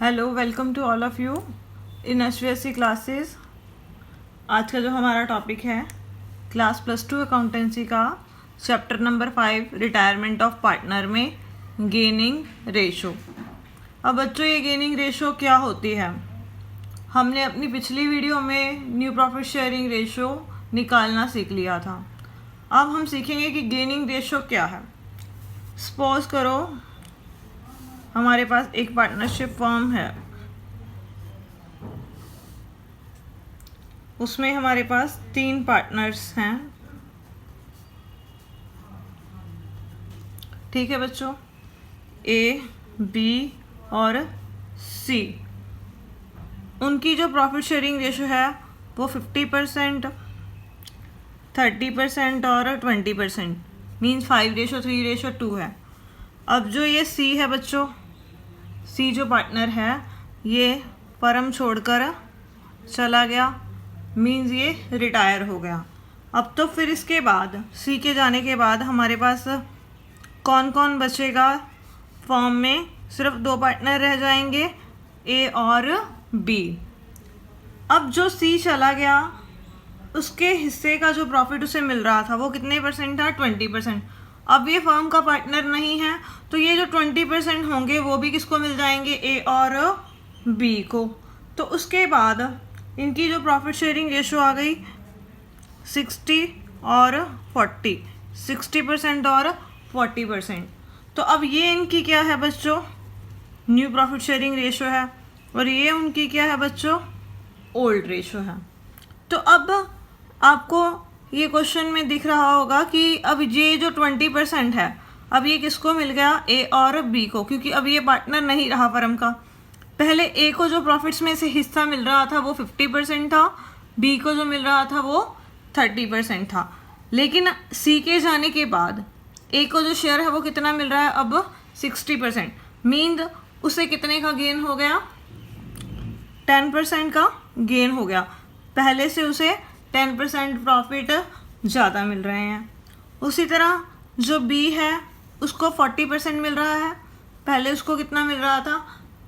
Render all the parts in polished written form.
Hello, welcome to all of you in HVSC classes. आज का जो हमारा टॉपिक है क्लास +2 अकाउंटेंसी का chapter number 5 retirement of partner में गेनिंग रेशो। अब बच्चों, ये गेनिंग रेशो क्या होती है? हमने अपनी पिछली वीडियो में न्यू प्रॉफिट शेयरिंग रेशो निकालना सीख लिया था। अब हम सीखेंगे कि गेनिंग रेशो क्या है। सपोज करो हमारे पास एक पार्टनरशिप फर्म है, उसमें हमारे पास 3 पार्टनर्स हैं। ठीक है बच्चों, A, B और C। उनकी जो प्रॉफिट शेयरिंग रेशो है वो 50%, 30% और 20%, मीन्स 5:3:2 है। अब जो ये C है बच्चों, C जो पार्टनर है ये फर्म छोड़कर चला गया, मीन्स ये रिटायर हो गया। अब तो फिर इसके बाद C के जाने के बाद हमारे पास कौन कौन बचेगा? फर्म में सिर्फ 2 पार्टनर रह जाएंगे, A और B। अब जो C चला गया उसके हिस्से का जो प्रॉफिट उसे मिल रहा था वो कितने परसेंट था? 20%। अब ये फर्म का पार्टनर नहीं है तो ये जो 20% होंगे वो भी किसको मिल जाएंगे? A और B को। तो उसके बाद इनकी जो प्रॉफिट शेयरिंग रेशो आ गई 60 और 40, 60% और 40%। तो अब ये इनकी क्या है बच्चों? न्यू प्रॉफिट शेयरिंग रेशो है और ये उनकी क्या है बच्चों? ओल्ड रेशो है। तो अब आपको ये क्वेश्चन में दिख रहा होगा कि अब ये जो 20% है अब ये किसको मिल गया? A और B को, क्योंकि अब ये पार्टनर नहीं रहा फर्म का। पहले A को जो प्रॉफिट्स में से हिस्सा मिल रहा था वो 50% था, B को जो मिल रहा था वो 30% था। लेकिन C के जाने के बाद A को जो शेयर है वो कितना मिल रहा है? अब 60%, मीन्स उसे कितने का गेन हो गया? 10% का गेन हो गया। पहले से उसे 10% प्रॉफिट ज़्यादा मिल रहे हैं। उसी तरह जो B है उसको 40% मिल रहा है, पहले उसको कितना मिल रहा था?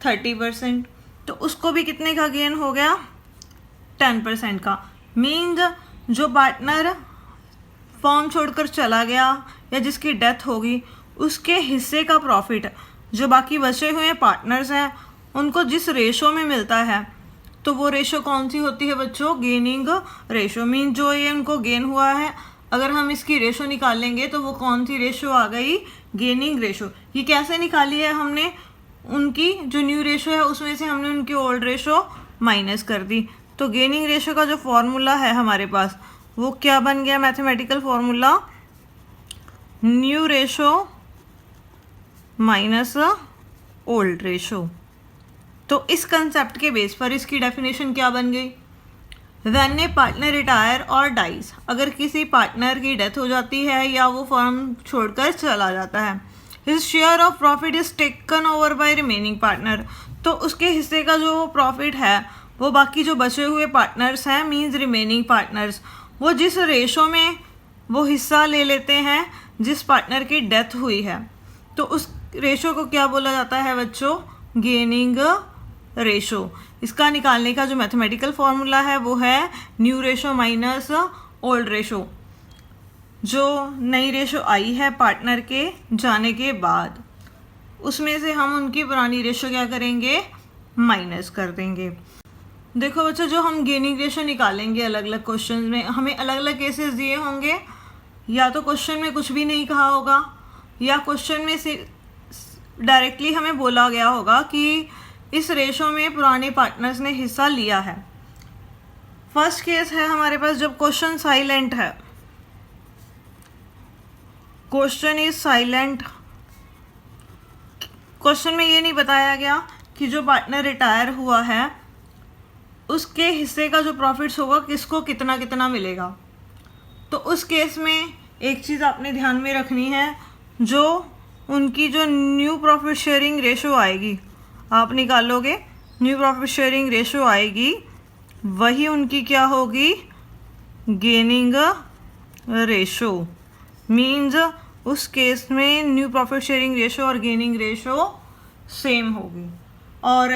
30%। तो उसको भी कितने का गेन हो गया? 10% का। मीन्स जो पार्टनर फर्म छोड़कर चला गया या जिसकी डेथ होगी उसके हिस्से का प्रॉफिट जो बाकी बचे हुए पार्टनर्स हैं उनको जिस रेशो में मिलता है तो वो रेशो कौन सी होती है बच्चों? Gaining ratio. मीन जो ये उनको गेन हुआ है अगर हम इसकी रेशो निकालेंगे तो वो कौन सी रेशो आ गई? Gaining ratio. ये कैसे निकाली है हमने? उनकी जो न्यू रेशो है उसमें से हमने उनकी ओल्ड रेशो माइनस कर दी। तो गेनिंग रेशो का जो फॉर्मूला है हमारे पास वो क्या बन गया? Mathematical formula new ratio minus old ratio. तो इस कंसेप्ट के बेस पर इसकी डेफिनेशन क्या बन गई? व्हेन ए पार्टनर रिटायर और डाइज, अगर किसी पार्टनर की डेथ हो जाती है या वो फर्म छोड़कर चला जाता है, his share of profit is taken over by remaining partner, तो उसके हिस्से का जो प्रॉफिट है वो बाकी जो बचे हुए पार्टनर्स हैं, मीन्स रिमेनिंग पार्टनर्स, वो जिस रेशो में वो हिस्सा ले लेते हैं जिस पार्टनर की डेथ हुई है, तो उस रेशो को क्या बोला जाता है बच्चों? Gaining ratio. इसका निकालने का जो मैथमेटिकल फॉर्मूला है वो है new ratio minus old ratio. जो नई रेशो आई है पार्टनर के जाने के बाद उसमें से हम उनकी पुरानी रेशो क्या करेंगे? माइनस कर देंगे। देखो बच्चों, जो हम गेनिंग रेशो निकालेंगे अलग अलग क्वेश्चन में हमें अलग अलग केसेस दिए होंगे, या तो क्वेश्चन में कुछ भी नहीं कहा होगा या क्वेश्चन में से डायरेक्टली हमें बोला गया होगा कि इस रेशो में पुराने पार्टनर्स ने हिस्सा लिया है। फर्स्ट केस है हमारे पास जब क्वेश्चन साइलेंट है, क्वेश्चन इज साइलेंट। क्वेश्चन में ये नहीं बताया गया कि जो पार्टनर रिटायर हुआ है उसके हिस्से का जो प्रॉफिट्स होगा किसको कितना कितना मिलेगा। तो उस केस में एक चीज़ आपने ध्यान में रखनी है, जो उनकी जो न्यू प्रॉफिट शेयरिंग रेशो आएगी आप निकालोगे, न्यू प्रॉफिट शेयरिंग रेशो आएगी वही उनकी क्या होगी? Gaining ratio. मीन्स उस केस में न्यू प्रॉफिट शेयरिंग रेशो और गेनिंग रेशो सेम होगी। और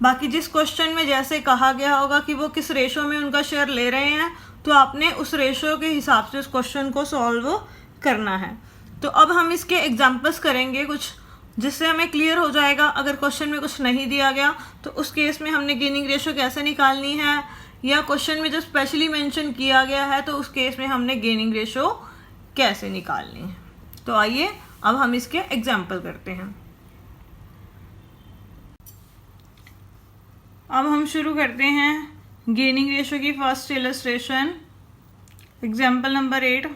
बाकी जिस क्वेश्चन में जैसे कहा गया होगा कि वो किस रेशो में उनका शेयर ले रहे हैं, तो आपने उस रेशो के हिसाब से उस क्वेश्चन को सॉल्व करना है। तो अब हम इसके एग्जाम्पल्स करेंगे कुछ, जिससे हमें क्लियर हो जाएगा। अगर क्वेश्चन में कुछ नहीं दिया गया तो उस केस में हमने गेनिंग रेशो कैसे निकालनी है, या क्वेश्चन में जो स्पेशली मेंशन किया गया है तो उस केस में हमने गेनिंग रेशो कैसे निकालनी है। तो आइए अब हम इसके एग्जाम्पल करते हैं। अब हम शुरू करते हैं गेनिंग रेशो की first illustration. Example number 8,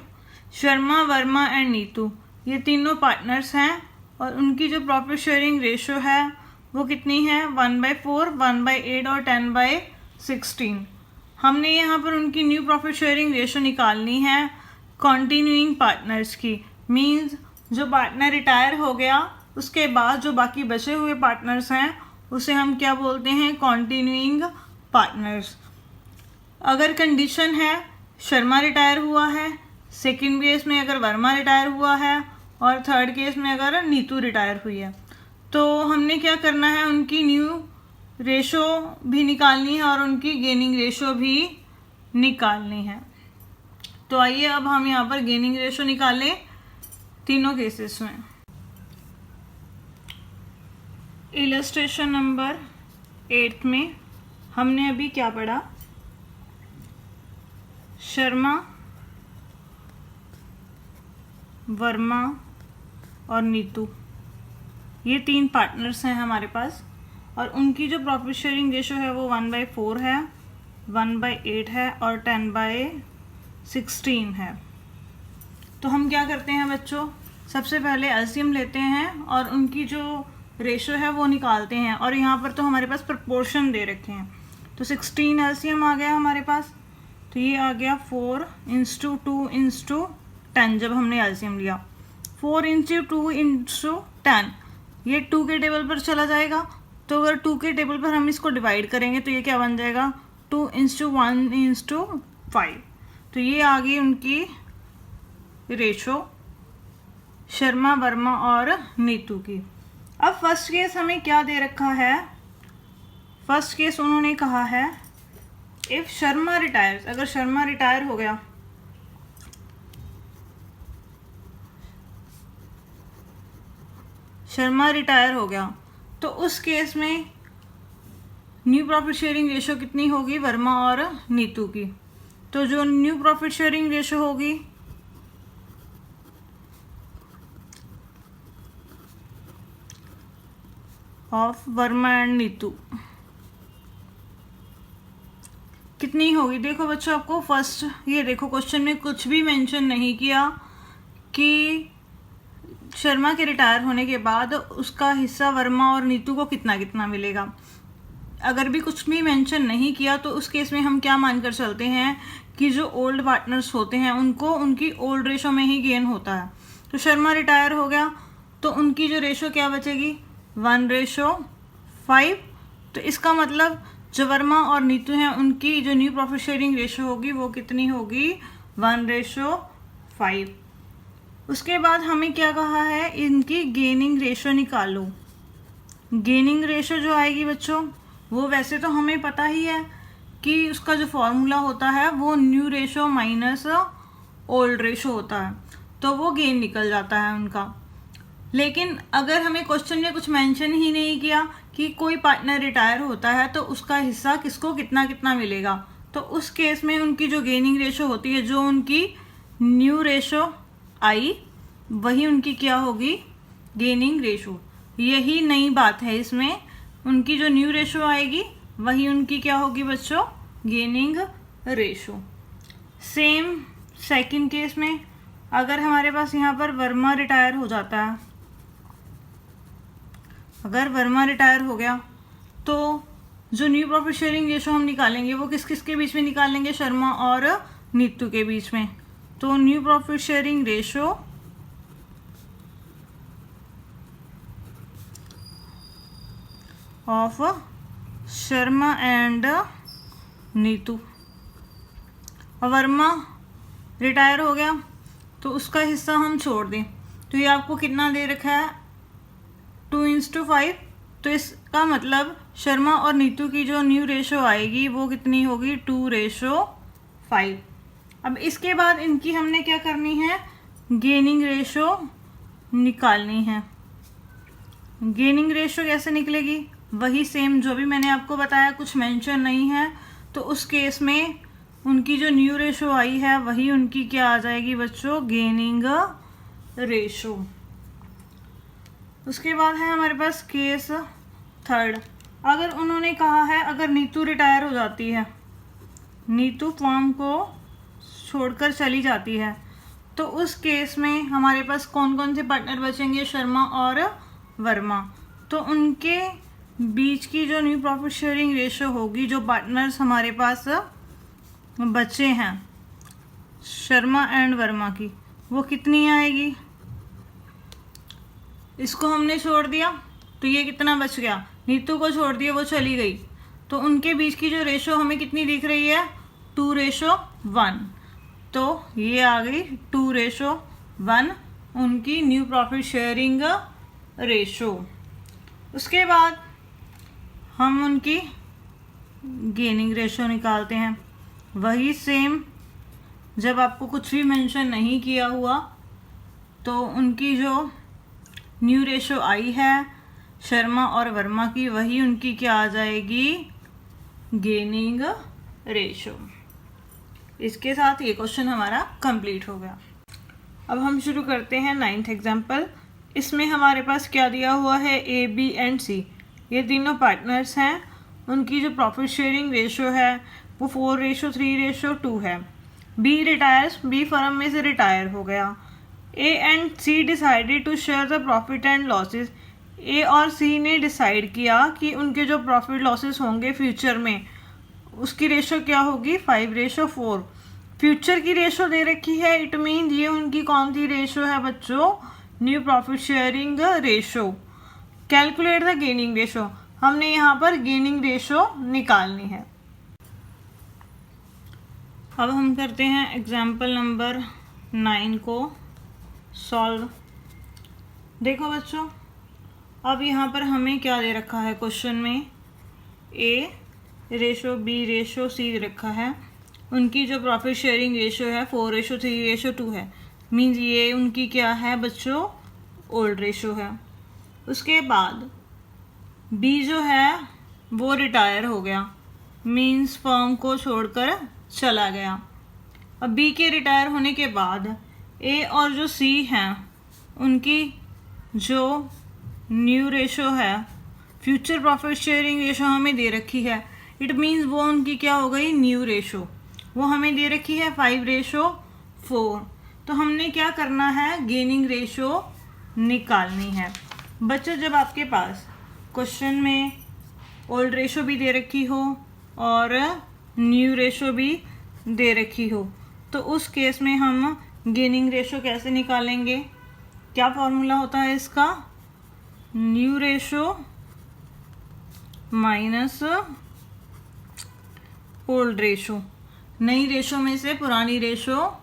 Sharma, Verma and Neetu, ये तीनों पार्टनर्स हैं और उनकी जो प्रॉफिट शेयरिंग रेशो है वो कितनी है, 1/4, 1/8 और 10/16। हमने यहाँ पर उनकी न्यू प्रॉफिट शेयरिंग रेशो निकालनी है कॉन्टिन्यूइंग पार्टनर्स की। मीन्स जो पार्टनर रिटायर हो गया उसके बाद जो बाकी बचे हुए पार्टनर्स हैं उसे हम क्या बोलते हैं, कॉन्टिन्यूइंग पार्टनर्स। अगर कंडीशन है शर्मा रिटायर हुआ है, सेकंड केस में अगर वर्मा रिटायर हुआ है और थर्ड केस में अगर नीतू रिटायर हुई है, तो हमने क्या करना है, उनकी न्यू रेशो भी निकालनी है और उनकी गेनिंग रेशो भी निकालनी है। तो आइए अब हम यहाँ पर गेनिंग रेशो निकालें तीनों केसेस में। इलस्ट्रेशन नंबर 8 में हमने अभी क्या पढ़ा, शर्मा, वर्मा और नीतू, ये तीन पार्टनर्स हैं हमारे पास और उनकी जो प्रॉफिट शेयरिंग रेशो है वो 1/4 है, 1/8 है और 10/16 है। तो हम क्या करते हैं बच्चों, सबसे पहले एलसीएम लेते हैं और उनकी जो रेशो है वो निकालते हैं। और यहाँ पर तो हमारे पास प्रपोर्शन दे रखे हैं, तो 16 एलसीएम आ गया हमारे पास, तो ये आ गया 4/2/10। जब हमने एलसीएम लिया 4/2/10, ये 2 के टेबल पर चला जाएगा। तो अगर 2 के टेबल पर हम इसको डिवाइड करेंगे तो ये क्या बन जाएगा, 2/1/5। तो ये आ गई उनकी रेशो शर्मा, वर्मा और नीतू की। अब फर्स्ट केस हमें क्या दे रखा है, फर्स्ट केस उन्होंने कहा है इफ शर्मा रिटायर्स, अगर शर्मा रिटायर हो गया, शर्मा रिटायर हो गया तो उस केस में न्यू प्रॉफिट शेयरिंग रेशो कितनी होगी, वर्मा और नीतू की। तो जो न्यू प्रॉफिट शेयरिंग रेशो होगी ऑफ वर्मा एंड नीतू कितनी होगी, देखो बच्चों आपको फर्स्ट ये देखो क्वेश्चन में कुछ भी मेंशन नहीं किया कि शर्मा के रिटायर होने के बाद उसका हिस्सा वर्मा और नीतू को कितना कितना मिलेगा। अगर भी कुछ भी मेंशन नहीं किया तो उस केस में हम क्या मानकर चलते हैं कि जो ओल्ड पार्टनर्स होते हैं उनको उनकी ओल्ड रेशो में ही गेन होता है। तो शर्मा रिटायर हो गया तो उनकी जो रेशो क्या बचेगी, 1/5। तो इसका मतलब जो वर्मा और नीतू हैं उनकी जो न्यू प्रॉफिट शेयरिंग रेशो होगी वो कितनी होगी, 1/5। उसके बाद हमें क्या कहा है, इनकी गेनिंग रेशो निकालो। गेनिंग रेशो जो आएगी बच्चों वो वैसे तो हमें पता ही है कि उसका जो फॉर्मूला होता है वो new ratio minus old ratio होता है, तो वो गेन निकल जाता है उनका। लेकिन अगर हमें क्वेश्चन में कुछ मेंशन ही नहीं किया कि कोई पार्टनर रिटायर होता है तो उसका हिस्सा किसको कितना कितना मिलेगा, तो उस केस में उनकी जो गेनिंग रेशो होती है, जो उनकी न्यू रेशो आई वही उनकी क्या होगी, गेनिंग रेशो। यही नई बात है इसमें, उनकी जो न्यू रेशो आएगी वही उनकी क्या होगी बच्चों, gaining ratio. Same second case में अगर हमारे पास यहाँ पर वर्मा रिटायर हो जाता है, अगर वर्मा रिटायर हो गया तो जो न्यू प्रॉफिट शेयरिंग रेशो हम निकालेंगे वो किस किस के बीच में निकालेंगे, शर्मा और नीतू के बीच में। तो new profit sharing ratio of Sharma and Neetu. और वर्मा रिटायर हो गया तो उसका हिस्सा हम छोड़ दें, तो ये आपको कितना दे रखा है, 2/5। तो इसका मतलब शर्मा और नीतू की जो न्यू रेशो आएगी वो कितनी होगी, 2:5। अब इसके बाद इनकी हमने क्या करनी है, गेनिंग रेशो निकालनी है। गेनिंग रेशो कैसे निकलेगी, वही सेम जो भी मैंने आपको बताया, कुछ मेंशन नहीं है। तो उस केस में उनकी जो न्यू रेशो आई है वही उनकी क्या आ जाएगी बच्चों, गेनिंग रेशो। उसके बाद है हमारे पास केस थर्ड। अगर उन्होंने कहा है अगर नीतू रिटायर हो जाती है, नीतू फॉर्म को छोड़कर चली जाती है, तो उस केस में हमारे पास कौन कौन से पार्टनर बचेंगे, शर्मा और वर्मा। तो उनके बीच की जो न्यू प्रॉफिट शेयरिंग रेशो होगी, जो पार्टनर्स हमारे पास बचे हैं शर्मा एंड वर्मा की, वो कितनी आएगी। इसको हमने छोड़ दिया तो ये कितना बच गया, नीतू को छोड़ दिया, वो चली गई, तो उनके बीच की जो रेशो हमें कितनी दिख रही है, 2:1। तो ये आ गई 2:1 उनकी न्यू प्रॉफिट शेयरिंग रेशो। उसके बाद हम उनकी गेनिंग रेशो निकालते हैं। वही सेम, जब आपको कुछ भी मेंशन नहीं किया हुआ तो उनकी जो न्यू रेशो आई है शर्मा और वर्मा की, वही उनकी क्या आ जाएगी, गेनिंग रेशो। इसके साथ ये क्वेश्चन हमारा कंप्लीट हो गया। अब हम शुरू करते हैं 9th एग्जाम्पल। इसमें हमारे पास क्या दिया हुआ है, ए बी एंड सी, ये तीनों पार्टनर्स हैं। उनकी जो प्रॉफिट शेयरिंग रेशो है वो 4:3:2 है। बी रिटायर्स, बी फर्म में से रिटायर हो गया। A and C decided to share the profit and losses. A और सी ने डिसाइड किया कि उनके जो प्रॉफिट लॉसेस होंगे फ्यूचर में, उसकी रेशो क्या होगी, 5:4। फ्यूचर की रेशो दे रखी है, इट मीन ये उनकी कौन सी रेशो है बच्चों, new profit sharing ratio. Calculate the gaining ratio, हमने यहाँ पर गेनिंग रेशो निकालनी है। अब हम करते हैं एग्जाम्पल नंबर 9 को सॉल्व। देखो बच्चों, अब यहाँ पर हमें क्या दे रखा है क्वेश्चन में, ए रेशो बी रेशो सी दे रखा है। उनकी जो प्रॉफिट शेयरिंग रेशो है 4:3:2 है। मीन्स ये उनकी क्या है बच्चों, ओल्ड रेशो है। उसके बाद बी जो है वो रिटायर हो गया, मीन्स फर्म को छोड़कर चला गया। अब बी के रिटायर होने के बाद ए और जो सी हैं उनकी जो न्यू रेशो है, फ्यूचर प्रॉफिट शेयरिंग रेशो हमें दे रखी है, इट मीन्स वो उनकी क्या हो गई, न्यू रेशो। वो हमें दे रखी है 5:4। तो हमने क्या करना है, गेनिंग रेशो निकालनी है। बच्चों, जब आपके पास क्वेश्चन में ओल्ड रेशो भी दे रखी हो और न्यू रेशो भी दे रखी हो, तो उस केस में हम गेनिंग रेशो कैसे निकालेंगे, क्या फॉर्मूला होता है इसका, new ratio minus old ratio. नई रेशो में से पुरानी रेशो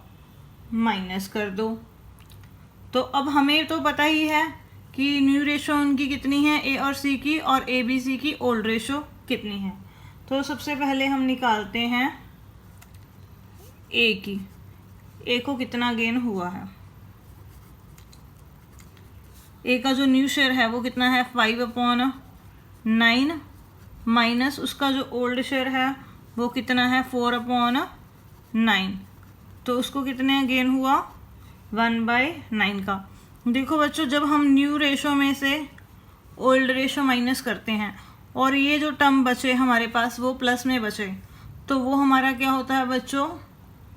माइनस कर दो। तो अब हमें तो पता ही है कि न्यू रेशो उनकी कितनी है, ए और सी की, और ए बी सी की ओल्ड रेशो कितनी है। तो सबसे पहले हम निकालते हैं ए की, ए को कितना गेन हुआ है। ए का जो न्यू शेयर है वो कितना है, 5/9 माइनस उसका जो ओल्ड शेयर है वो कितना है, 4/9। तो उसको कितने गेन हुआ, 1/9 का। देखो बच्चों, जब हम न्यू रेशो में से ओल्ड रेशो माइनस करते हैं और ये जो टर्म बचे हमारे पास वो प्लस में बचे, तो वो हमारा क्या होता है बच्चों,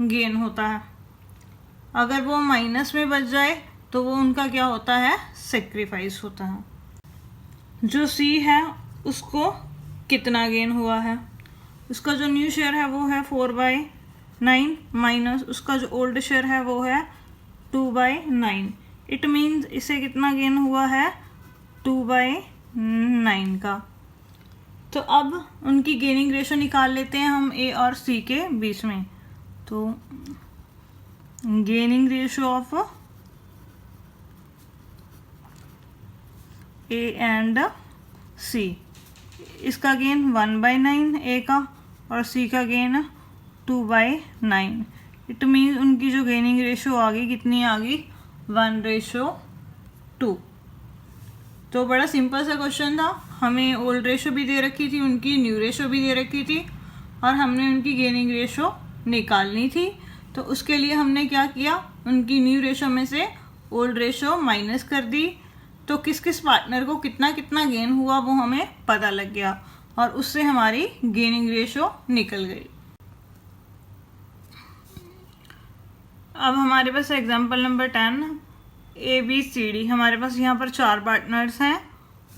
गेन होता है। अगर वो माइनस में बच जाए तो वो उनका क्या होता है, सेक्रीफाइस होता है। जो सी है उसको कितना गेन हुआ है, उसका जो न्यू शेयर है वो है 4/9 माइनस उसका जो ओल्ड शेयर है वो है 2/9। इट मीन्स इसे कितना गेन हुआ है, 2/9 का। तो अब उनकी गेनिंग रेशो निकाल लेते हैं हम ए और सी के बीच में। तो gaining ratio of A and C. इसका गेन 1/9 ए का और सी का गेन 2/9। इट मीन्स उनकी जो गेनिंग रेशो आ गई कितनी आ गई 1:2। तो बड़ा सिंपल सा क्वेश्चन था। हमें ओल्ड रेशो भी दे रखी थी, उनकी न्यू रेशो भी दे रखी थी और हमने उनकी गेनिंग रेशो निकालनी थी। तो उसके लिए हमने क्या किया, उनकी न्यू रेशो में से ओल्ड रेशो माइनस कर दी। तो किस किस पार्टनर को कितना कितना गेन हुआ वो हमें पता लग गया और उससे हमारी गेनिंग रेशो निकल गई। अब हमारे पास एग्जांपल नंबर 10 ABCD। हमारे पास यहाँ पर 4 पार्टनर्स हैं,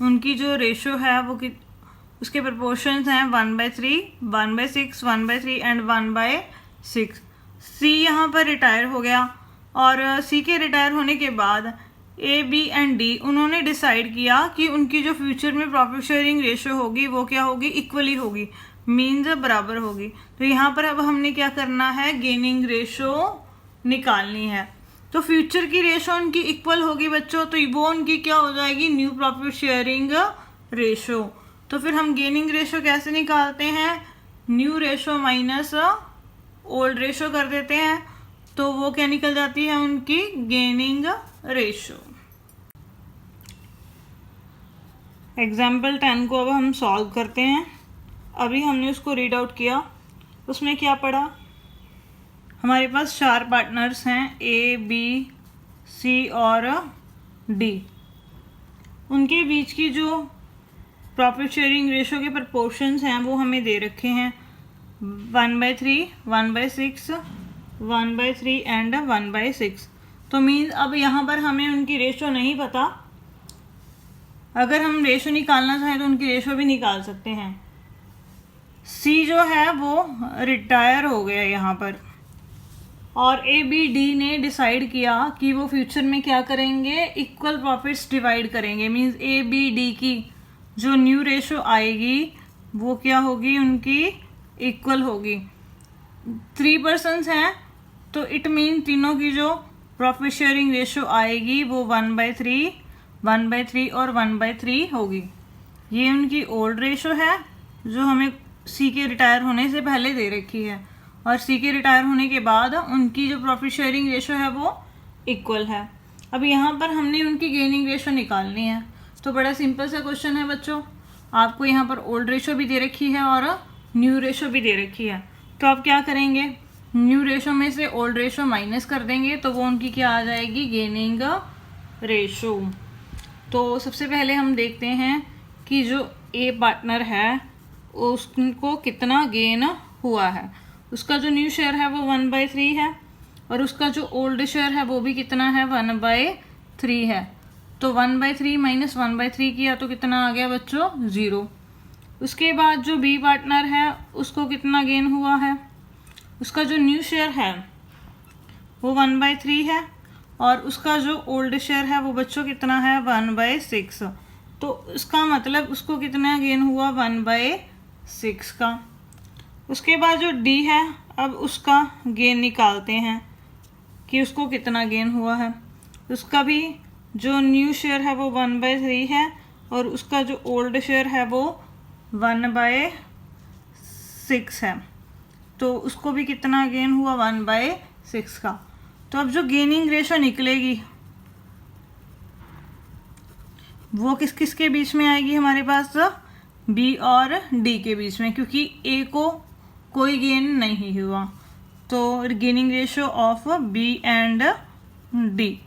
उनकी जो रेशो है वो उसके प्रपोर्शंस हैं 1/3, 1/6, 1/3 एंड 1/6। सी यहाँ पर रिटायर हो गया और सी के रिटायर होने के बाद A, B एंड D उन्होंने डिसाइड किया कि उनकी जो फ्यूचर में प्रॉफिट शेयरिंग रेशो होगी वो क्या होगी, इक्वली होगी, मीन्स बराबर होगी। तो यहाँ पर अब हमने क्या करना है, गेनिंग रेशो निकालनी है। तो फ्यूचर की रेशो उनकी इक्वल होगी बच्चों, तो वो उनकी क्या हो जाएगी, न्यू प्रॉफिट शेयरिंग रेशो। तो फिर हम गेनिंग रेशो कैसे निकालते हैं, new ratio minus old ratio कर देते हैं, तो वो क्या निकल जाती है उनकी गेनिंग रेशो। एग्जाम्पल 10 को अब हम सॉल्व करते हैं। अभी हमने उसको रीड आउट किया, उसमें क्या पड़ा, हमारे पास 4 पार्टनर्स हैं A, B, C और D। उनके बीच की जो प्रॉफिट शेयरिंग रेशो के प्रपोर्शंस हैं वो हमें दे रखे हैं 1/3, 1/6, 1/3 एंड 1/6। तो मीन्स अब यहाँ पर हमें उनकी रेशो नहीं पता, अगर हम रेशो निकालना चाहें तो उनकी रेशो भी निकाल सकते हैं। सी जो है वो रिटायर हो गया यहाँ पर और A, B, D ने डिसाइड किया कि वो फ्यूचर में क्या करेंगे, इक्वल प्रॉफिट्स डिवाइड करेंगे। मीन्स A, B, D की जो न्यू रेशो आएगी वो क्या होगी, उनकी इक्वल होगी। 3 पर्सन्स हैं तो इट मीन तीनों की जो प्रॉफिट शेयरिंग रेशो आएगी वो 1/3, 1/3 और 1/3 होगी। ये उनकी ओल्ड रेशो है जो हमें सी के रिटायर होने से पहले दे रखी है और सी के रिटायर होने के बाद उनकी जो प्रॉफिट शेयरिंग रेशो है वो इक्वल है। अब यहाँ पर हमने उनकी गेनिंग रेशो निकालनी है। तो बड़ा सिंपल सा क्वेश्चन है बच्चों, आपको यहाँ पर ओल्ड रेशो भी दे रखी है और न्यू रेशो भी दे रखी है। तो आप क्या करेंगे, न्यू रेशो में से ओल्ड रेशो माइनस कर देंगे तो वो उनकी क्या आ जाएगी, गेनिंग रेशो। तो सबसे पहले हम देखते हैं कि जो ए पार्टनर है उसको कितना गेन हुआ है। उसका जो न्यू शेयर है वो 1/3 है और उसका जो ओल्ड शेयर है वो भी कितना है, 1/3 है। तो 1/3 माइनस 1/3 किया तो कितना आ गया बच्चों, 0। उसके बाद जो बी पार्टनर है उसको कितना गेन हुआ है, उसका जो न्यू शेयर है वो 1/3 है और उसका जो ओल्ड शेयर है वो बच्चों कितना है, 1/6। तो इसका मतलब उसको कितना गेन हुआ, 1/6 का। उसके बाद जो डी है अब उसका गेन निकालते हैं कि उसको कितना गेन हुआ है। उसका भी जो न्यू शेयर है वो 1/3 है और उसका जो ओल्ड शेयर है वो 1/6 है। तो उसको भी कितना गेन हुआ, 1/6 का। तो अब जो गेनिंग रेशो निकलेगी वो किस किस के बीच में आएगी, हमारे पास बी और डी के बीच में, क्योंकि ए को कोई गेन नहीं हुआ। तो gaining ratio of B and D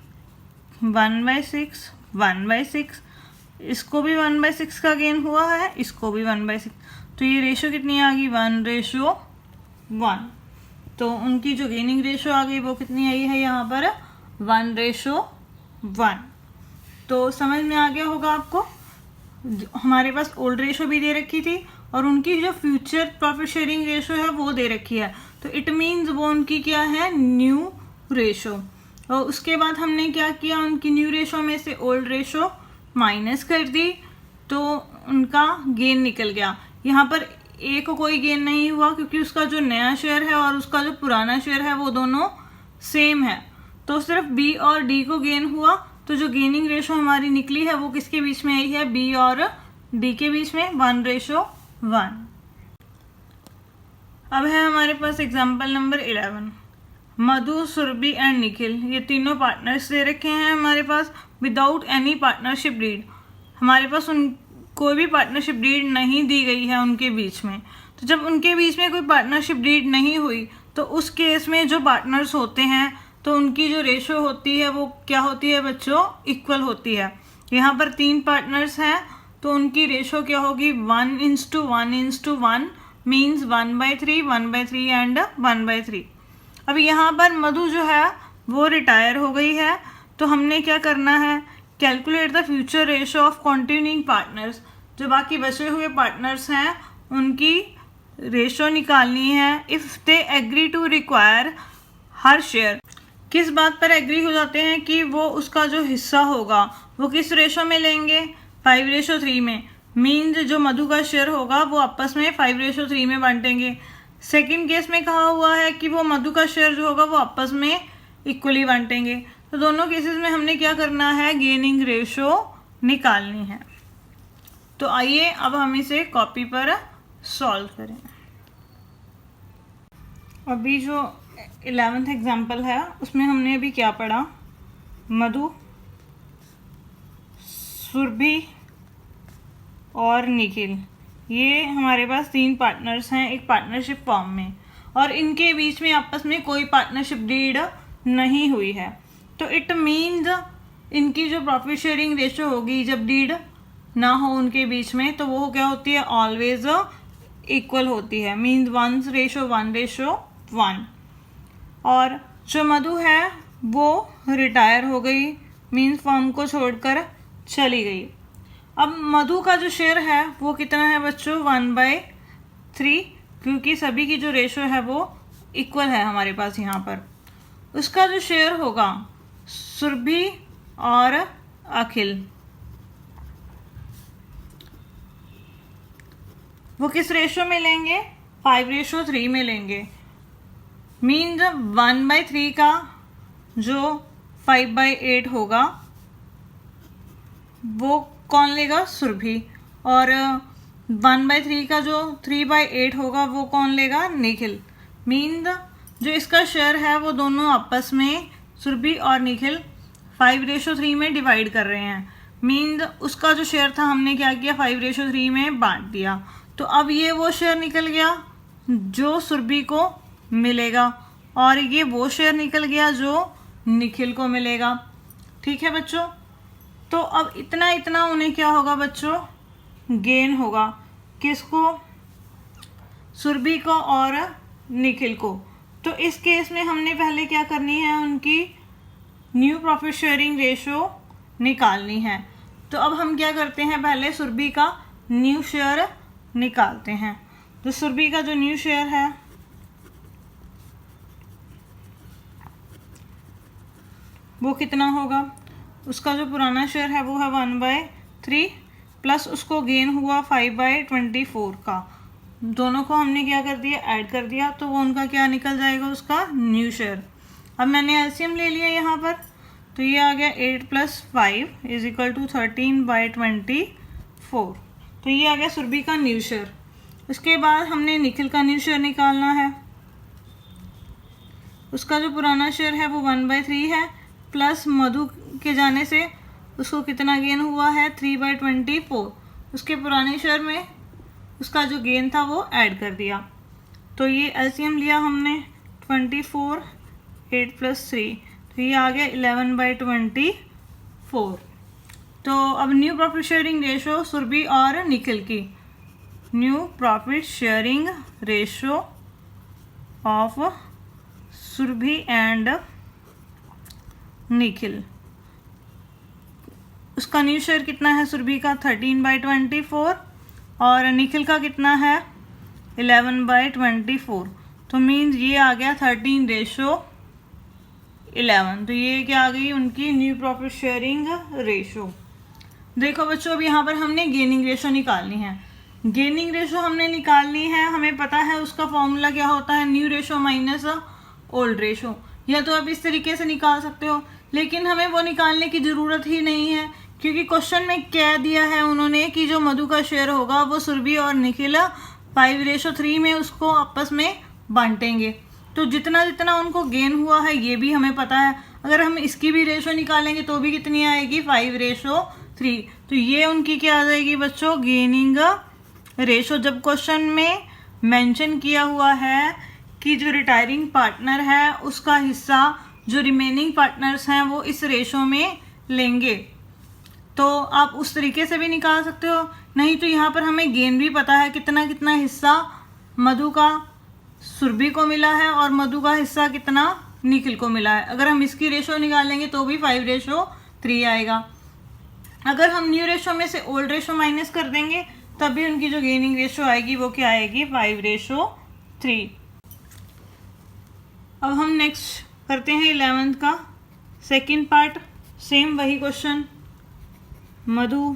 1/6, 1/6, इसको भी 1/6 का गेन हुआ है, इसको भी 1/6। तो ये रेशो कितनी आ गई, 1:1। तो उनकी जो गेनिंग रेशो आ गई वो कितनी आई है यहाँ पर, 1:1। तो समझ में आ गया होगा आपको। हमारे पास ओल्ड रेशो भी दे रखी थी और उनकी जो फ्यूचर प्रॉफिट शेयरिंग रेशो है वो दे रखी है, तो इट मीन्स वो उनकी क्या है, न्यू रेशो। और उसके बाद हमने क्या किया, उनकी न्यू रेशो में से ओल्ड रेशो माइनस कर दी तो उनका गेन निकल गया। यहाँ पर ए को कोई गेन नहीं हुआ क्योंकि उसका जो नया शेयर है और उसका जो पुराना शेयर है वो दोनों सेम है। तो सिर्फ बी और डी को गेन हुआ। तो जो गेनिंग रेशो हमारी निकली है वो किसके बीच में आई है, बी और डी के बीच में 1:1। अब है हमारे पास example number 11। Madhu, Surabhi and Nikhil, ये तीनों पार्टनर्स दे रखे हैं हमारे पास विदाउट एनी पार्टनरशिप डीड। हमारे पास उन कोई भी पार्टनरशिप डीड नहीं दी गई है उनके बीच में। तो जब उनके बीच में कोई पार्टनरशिप डीड नहीं हुई तो उस केस में जो पार्टनर्स होते हैं तो उनकी जो रेशो होती है वो क्या होती है बच्चों, इक्वल होती है। यहाँ पर 3 पार्टनर्स हैं तो उनकी रेशो क्या होगी, 1:1:1 मीन्स 1/3, 1/3 एंड 1/3। अब यहाँ पर मधु जो है वो रिटायर हो गई है तो हमने क्या करना है, calculate the future ratio of continuing partners. जो बाकी बचे हुए पार्टनर्स हैं उनकी रेशो निकालनी है। If they agree to require her share, किस बात पर एग्री हो जाते हैं कि वो उसका जो हिस्सा होगा वो किस रेशो में लेंगे, 5:3 में। मीन्स जो मधु का शेयर होगा वो आपस में 5:3 में बांटेंगे। सेकंड केस में कहा हुआ है कि वो मधु का शेयर जो होगा वो आपस में इक्वली बांटेंगे। तो दोनों केसेस में हमने क्या करना है, गेनिंग रेशो निकालनी है। तो आइए अब हम इसे कॉपी पर सॉल्व करें। अभी जो 11th एग्जाम्पल है उसमें हमने अभी क्या पढ़ा, मधु, सुरभि और निखिल, ये हमारे पास 3 पार्टनर्स हैं एक पार्टनरशिप फॉर्म में और इनके बीच में आपस में कोई पार्टनरशिप डीड नहीं हुई है। तो इट मीन्स इनकी जो प्रॉफिट शेयरिंग रेशो होगी जब डीड ना हो उनके बीच में तो वो क्या होती है, ऑलवेज इक्वल होती है। मीन्स 1:1:1। और जो मधु है वो रिटायर हो गई, मीन्स फॉर्म को छोड़कर चली गई। अब मधु का जो शेयर है वो कितना है बच्चों, 1/3, क्योंकि सभी की जो रेशो है वो इक्वल है हमारे पास यहाँ पर। उसका जो शेयर होगा सुरभि और अखिल, वो किस रेशो में लेंगे, 5:3 में लेंगे। मीन्स 1/3 का जो 5/8 होगा वो कौन लेगा, सुरभि, और 1/3 का जो 3/8 होगा वो कौन लेगा, निखिल। मीन्स जो इसका शेयर है वो दोनों आपस में सुरभि और निखिल 5:3 में डिवाइड कर रहे हैं। मीन्स उसका जो शेयर था हमने क्या किया, 5:3 में बांट दिया। तो अब ये वो शेयर निकल गया जो सुरभि को मिलेगा और ये वो शेयर निकल गया जो निखिल को मिलेगा। ठीक है बच्चों, तो अब इतना इतना उन्हें क्या होगा बच्चों, गेन होगा। किसको, सुरभि को और निखिल को। तो इस केस में हमने पहले क्या करनी है, उनकी न्यू प्रॉफिट शेयरिंग रेशो निकालनी है। तो अब हम क्या करते हैं, पहले सुरभि का न्यू शेयर निकालते हैं। तो सुरभि का जो न्यू शेयर है वो कितना होगा, उसका जो पुराना शेयर है वो है 1/3 प्लस उसको गेन हुआ 5/24 का। दोनों को हमने क्या कर दिया, ऐड कर दिया, तो वो उनका क्या निकल जाएगा, उसका न्यू शेयर। अब मैंने एलसीएम ले लिया यहाँ पर, तो ये आ गया 8 + 5 = 13/24। तो ये आ गया सुरभि का न्यू शेयर। उसके बाद हमने निखिल का न्यू शेयर निकालना है। उसका जो पुराना शेयर है वो 1/3 है प्लस मधु के जाने से उसको कितना गेन हुआ है, 3/24। उसके पुराने शेयर में उसका जो गेन था वो ऐड कर दिया। तो ये एलसीएम लिया हमने 24, 8 + 3, तो ये आ गया 11/24। तो अब new profit sharing ratio Surabhi और निखिल की, new profit sharing ratio of Surabhi and Nikhil. उसका न्यू शेयर कितना है सुरभि का, 13/24, और निखिल का कितना है, 11/24। तो मीन्स ये आ गया 13:11। तो ये क्या आ गई उनकी न्यू प्रॉफिट शेयरिंग रेशो। देखो बच्चों, अब यहाँ पर हमने गेनिंग रेशो निकालनी है। गेनिंग रेशो हमने निकालनी है, हमें पता है उसका फॉर्मूला क्या होता है, new ratio minus old ratio. या तो आप इस तरीके से निकाल सकते हो, लेकिन हमें वो निकालने की ज़रूरत ही नहीं है क्योंकि क्वेश्चन में क्या दिया है उन्होंने कि जो मधु का शेयर होगा वो सुरभि और निखिल 5:3 में उसको आपस में बांटेंगे। तो जितना जितना उनको गेन हुआ है ये भी हमें पता है। अगर हम इसकी भी रेशो निकालेंगे तो भी कितनी आएगी, 5:3। तो ये उनकी क्या आ जाएगी बच्चों, गेनिंग रेशो। जब क्वेश्चन में मेंशन किया हुआ है कि जो रिटायरिंग पार्टनर है उसका हिस्सा जो रिमेनिंग पार्टनर्स हैं वो इस रेशो में लेंगे, तो आप उस तरीके से भी निकाल सकते हो। नहीं तो यहाँ पर हमें गेन भी पता है कितना कितना हिस्सा मधु का सुरभि को मिला है और मधु का हिस्सा कितना निखिल को मिला है। अगर हम इसकी रेशो निकालेंगे तो भी 5:3 आएगा। अगर हम न्यू रेशो में से ओल्ड रेशो माइनस कर देंगे तब भी उनकी जो गेनिंग रेशो आएगी वो क्या आएगी, 5:3। अब हम नेक्स्ट करते हैं 11th का सेकंड पार्ट। सेम वही क्वेश्चन, मधु,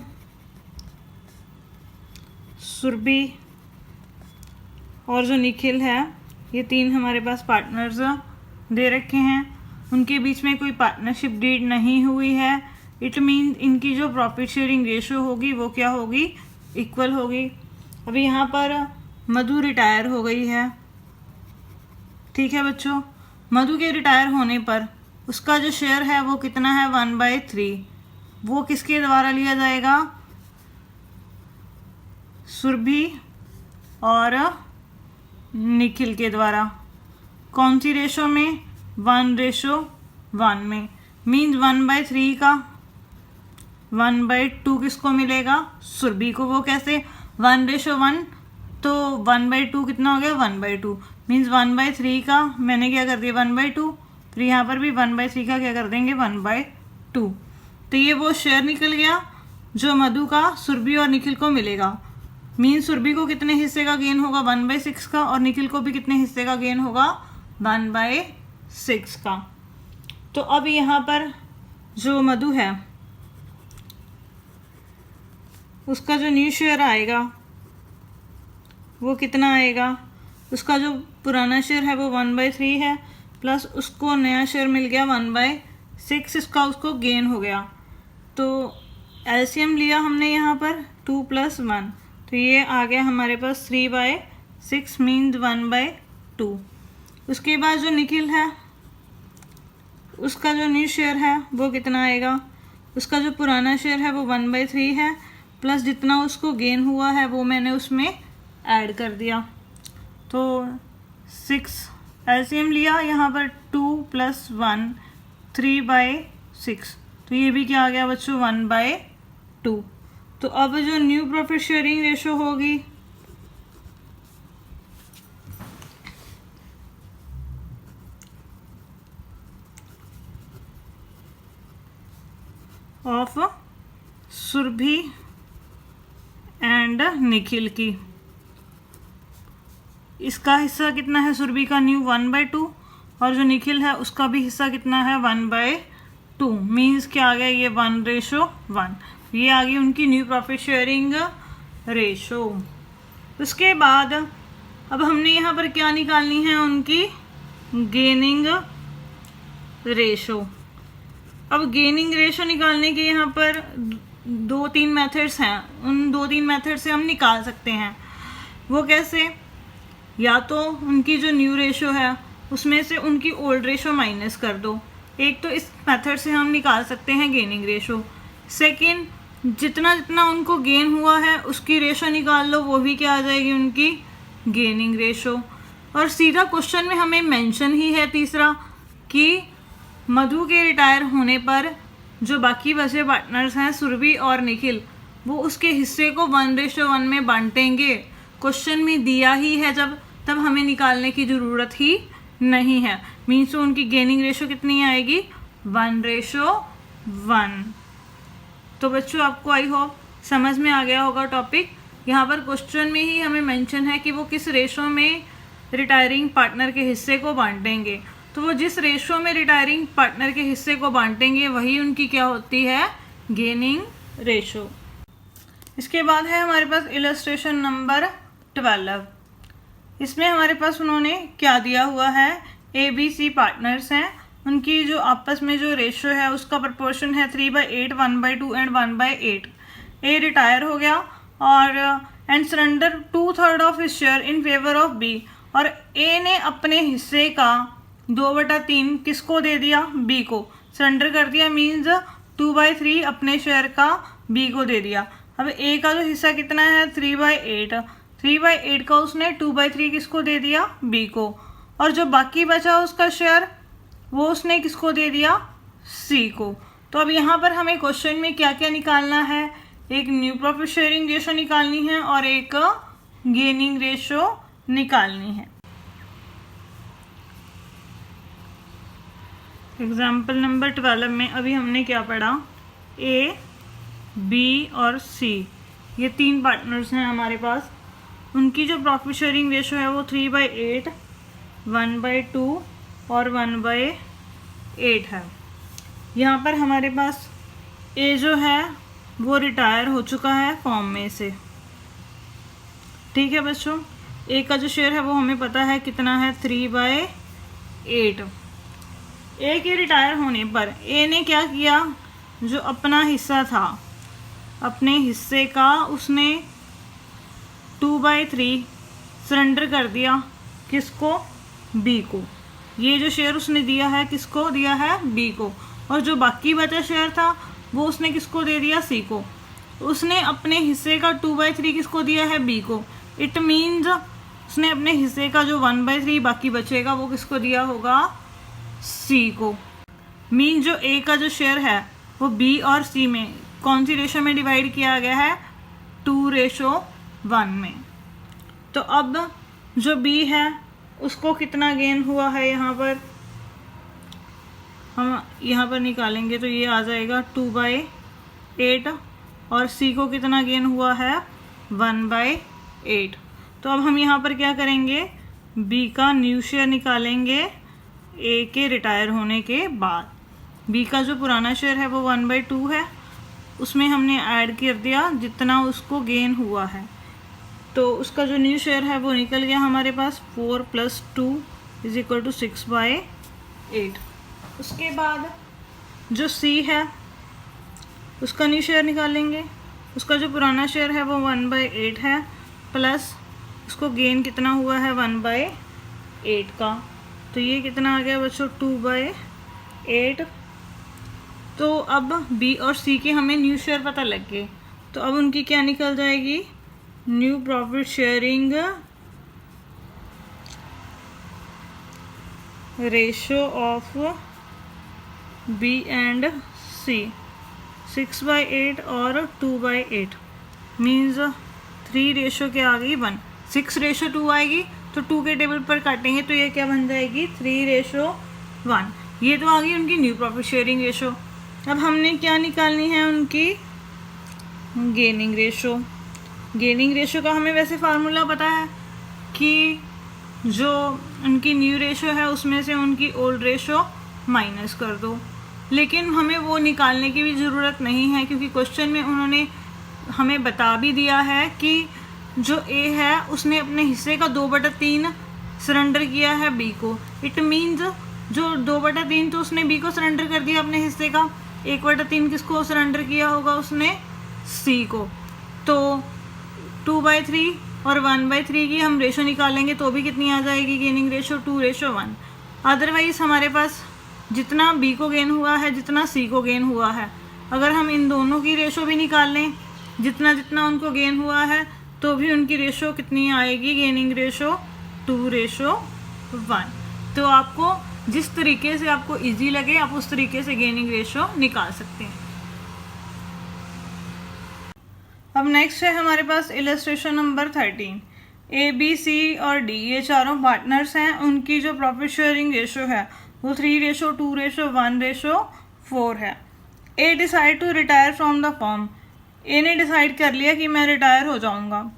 सुरभि और जो निखिल है ये 3 हमारे पास पार्टनर्स दे रखे हैं। उनके बीच में कोई पार्टनरशिप डीड नहीं हुई है। इट मीन इनकी जो प्रॉफिट शेयरिंग रेशो होगी वो क्या होगी, इक्वल होगी। अभी यहाँ पर मधु रिटायर हो गई है, ठीक है बच्चों। मधु के रिटायर होने पर उसका जो शेयर है वो कितना है, 1/3। वो किसके द्वारा लिया जाएगा, सुरभि और निखिल के द्वारा। कौन सी रेशो में, 1:1 में। मीन्स 1/3 का 1/2 किसको मिलेगा, सुरभि को। वो कैसे, 1:1, तो 1/2 कितना हो गया, 1/2। मीन्स 1/3 का मैंने क्या कर दिया, 1/2। फिर यहाँ पर भी 1/3 का क्या कर देंगे, 1/2। तो ये वो शेयर निकल गया जो मधु का सुरभि और निखिल को मिलेगा। मीन्स सुरभि को कितने हिस्से का गेन होगा, 1/6 का, और निखिल को भी कितने हिस्से का गेन होगा, 1/6 का। तो अब यहाँ पर जो मधु है उसका जो न्यू शेयर आएगा वो कितना आएगा, उसका जो पुराना शेयर है वो 1/3 है, प्लस उसको नया शेयर मिल गया 1/6, इसका उसको गेन हो गया। तो एलसीएम लिया हमने यहाँ पर 2 + 1, तो ये आ गया हमारे पास 3/6 मीन्स 1/2। उसके बाद जो निखिल है उसका जो न्यू शेयर है वो कितना आएगा, उसका जो पुराना शेयर है वो 1/3 है, प्लस जितना उसको गेन हुआ है वो मैंने उसमें ऐड कर दिया। तो 6 एलसीएम लिया यहाँ पर 2 + 1 3/6, तो ये भी क्या आ गया बच्चों, 1/2। तो अब जो न्यू प्रॉफिट शेयरिंग रेशो होगी ऑफ सुरभि एंड निखिल की, इसका हिस्सा कितना है सुरभि का, न्यू 1/2, और जो निखिल है उसका भी हिस्सा कितना है, 1/2। मीन्स क्या आ गया, ये 1:1। ये आ गई उनकी न्यू प्रॉफिट शेयरिंग रेशो। उसके बाद अब हमने यहाँ पर क्या निकालनी है, उनकी गेनिंग रेशो। अब गेनिंग रेशो निकालने के यहाँ पर 2-3 मेथड्स हैं। उन 2-3 मेथड से हम निकाल सकते हैं। वो कैसे, या तो उनकी जो न्यू रेशो है उसमें से उनकी ओल्ड रेशो माइनस कर दो। एक तो इस मेथड से हम निकाल सकते हैं गेनिंग रेशो। सेकंड, जितना जितना उनको गेन हुआ है उसकी रेशो निकाल लो, वो भी क्या आ जाएगी, उनकी गेनिंग रेशो। और सीधा क्वेश्चन में हमें मेंशन ही है तीसरा कि मधु के रिटायर होने पर जो बाकी बचे पार्टनर्स हैं सुरभि और निखिल, वो उसके हिस्से को 1:1 में बांटेंगे। क्वेश्चन में दिया ही है जब, तब हमें निकालने की ज़रूरत ही नहीं है। मीन्स उनकी गेनिंग रेशो कितनी आएगी, 1:1। तो बच्चों आपको आई होप समझ में आ गया होगा टॉपिक। यहाँ पर क्वेश्चन में ही हमें मेंशन है कि वो किस रेशो में रिटायरिंग पार्टनर के हिस्से को बांटेंगे। तो वो जिस रेशो में रिटायरिंग पार्टनर के हिस्से को बांटेंगे वही उनकी क्या होती है, गेनिंग रेशो। इसके बाद है हमारे पास इलस्ट्रेशन नंबर 12। इसमें हमारे पास उन्होंने क्या दिया हुआ है, ABC पार्टनर्स हैं उनकी जो आपस में जो रेशियो है उसका प्रपोर्शन है 3/8, 1/2 एंड 1/8। ए रिटायर हो गया और and surrender 2/3 of his share in favour of B, और ए ने अपने हिस्से का 2/3 किसको दे दिया? बी को सरेंडर कर दिया, मीन्स 2/3 अपने शेयर का बी को दे दिया। अब ए का जो हिस्सा कितना है? 3/8, 3/8 का उसने 2/3 किसको दे दिया? बी को, और जो बाकी बचा उसका शेयर वो उसने किसको दे दिया? सी को। तो अब यहाँ पर हमें क्वेश्चन में क्या क्या निकालना है? एक न्यू प्रॉफिट शेयरिंग रेशो निकालनी है और एक गेनिंग रेशो निकालनी है। एग्जाम्पल नंबर 12 में अभी हमने क्या पढ़ा? ए, बी और सी, ये 3 पार्टनर्स हैं हमारे पास। उनकी जो प्रॉफिट शेयरिंग रेशो है वो 3/8, 1/2 और 1/8 है। यहाँ पर हमारे पास ए जो है वो रिटायर हो चुका है फॉर्म में से, ठीक है बच्चों। ए का जो शेयर है वो हमें पता है कितना है? 3/8। ए के रिटायर होने पर ए ने क्या किया? जो अपना हिस्सा था, अपने हिस्से का उसने 2/3 सरेंडर कर दिया, किसको? बी को। ये जो शेयर उसने दिया है किसको दिया है? बी को, और जो बाकी बचा शेयर था वो उसने किसको दे दिया? सी को। उसने अपने हिस्से का 2/3 किसको दिया है? बी को। इट मीन्स उसने अपने हिस्से का जो 1/3 बाकी बचेगा वो किसको दिया होगा? सी को। मीन जो ए का जो शेयर है वो बी और सी में कौन सी रेशो में डिवाइड किया गया है? 2:1 में। तो अब जो बी है उसको कितना गेन हुआ है? यहाँ पर हम यहाँ पर निकालेंगे तो ये आ जाएगा 2/8, और सी को कितना गेन हुआ है? 1/8। तो अब हम यहाँ पर क्या करेंगे? बी का न्यू शेयर निकालेंगे ए के रिटायर होने के बाद। बी का जो पुराना शेयर है वो 1/2 है, उसमें हमने ऐड कर दिया जितना उसको गेन हुआ है, तो उसका जो न्यू शेयर है वो निकल गया हमारे पास 4 + 2 = 6/8। उसके बाद जो सी है उसका न्यू शेयर निकालेंगे। उसका जो पुराना शेयर है वो 1/8 है, प्लस उसको गेन कितना हुआ है? 1/8 का, तो ये कितना आ गया बच्चों? 2/8। तो अब बी और सी के हमें न्यू शेयर पता लग गए, तो अब उनकी क्या निकल जाएगी? New profit sharing ratio of B and C 6/8 और 2/8, मीन्स 3 रेशो क्या आ गई? 1। 6:2 आएगी तो 2 के टेबल पर काटेंगे तो ये क्या बन जाएगी? 3:1। ये तो आ गई उनकी न्यू प्रॉफिट शेयरिंग रेशो। अब हमने क्या निकालनी है? उनकी गेनिंग रेशो। गेनिंग रेशो का हमें वैसे फार्मूला पता है कि जो उनकी न्यू रेशो है उसमें से उनकी ओल्ड रेशो माइनस कर दो, लेकिन हमें वो निकालने की भी ज़रूरत नहीं है क्योंकि क्वेश्चन में उन्होंने हमें बता भी दिया है कि जो ए है उसने अपने हिस्से का 2/3 सरेंडर किया है बी को। इट मीन्स जो 2/3 तो उसने बी को सरेंडर कर दिया अपने हिस्से का, 1/3 किसको सरेंडर किया होगा उसने? सी को। तो 2/3 और 1/3 की हम रेशो निकालेंगे तो भी कितनी आ जाएगी गेनिंग रेशो? 2:1। अदरवाइज हमारे पास जितना बी को गेन हुआ है जितना सी को गेन हुआ है, अगर हम इन दोनों की रेशो भी निकाल लें जितना जितना उनको गेन हुआ है तो भी उनकी रेशो कितनी आएगी? Gaining ratio 2:1। तो आपको जिस तरीके से आपको इजी लगे आप उस तरीके से गेनिंग रेशो निकाल सकते हैं। अब नेक्स्ट है हमारे पास इलस्ट्रेशन नंबर 13। ए, बी, सी और डी ये चारों पार्टनर्स हैं। उनकी जो प्रॉफिट शेयरिंग रेशो है वो 3:2:1:4 है। A decide to retire from the firm. A ने डिसाइड कर लिया कि मैं रिटायर हो जाऊंगा।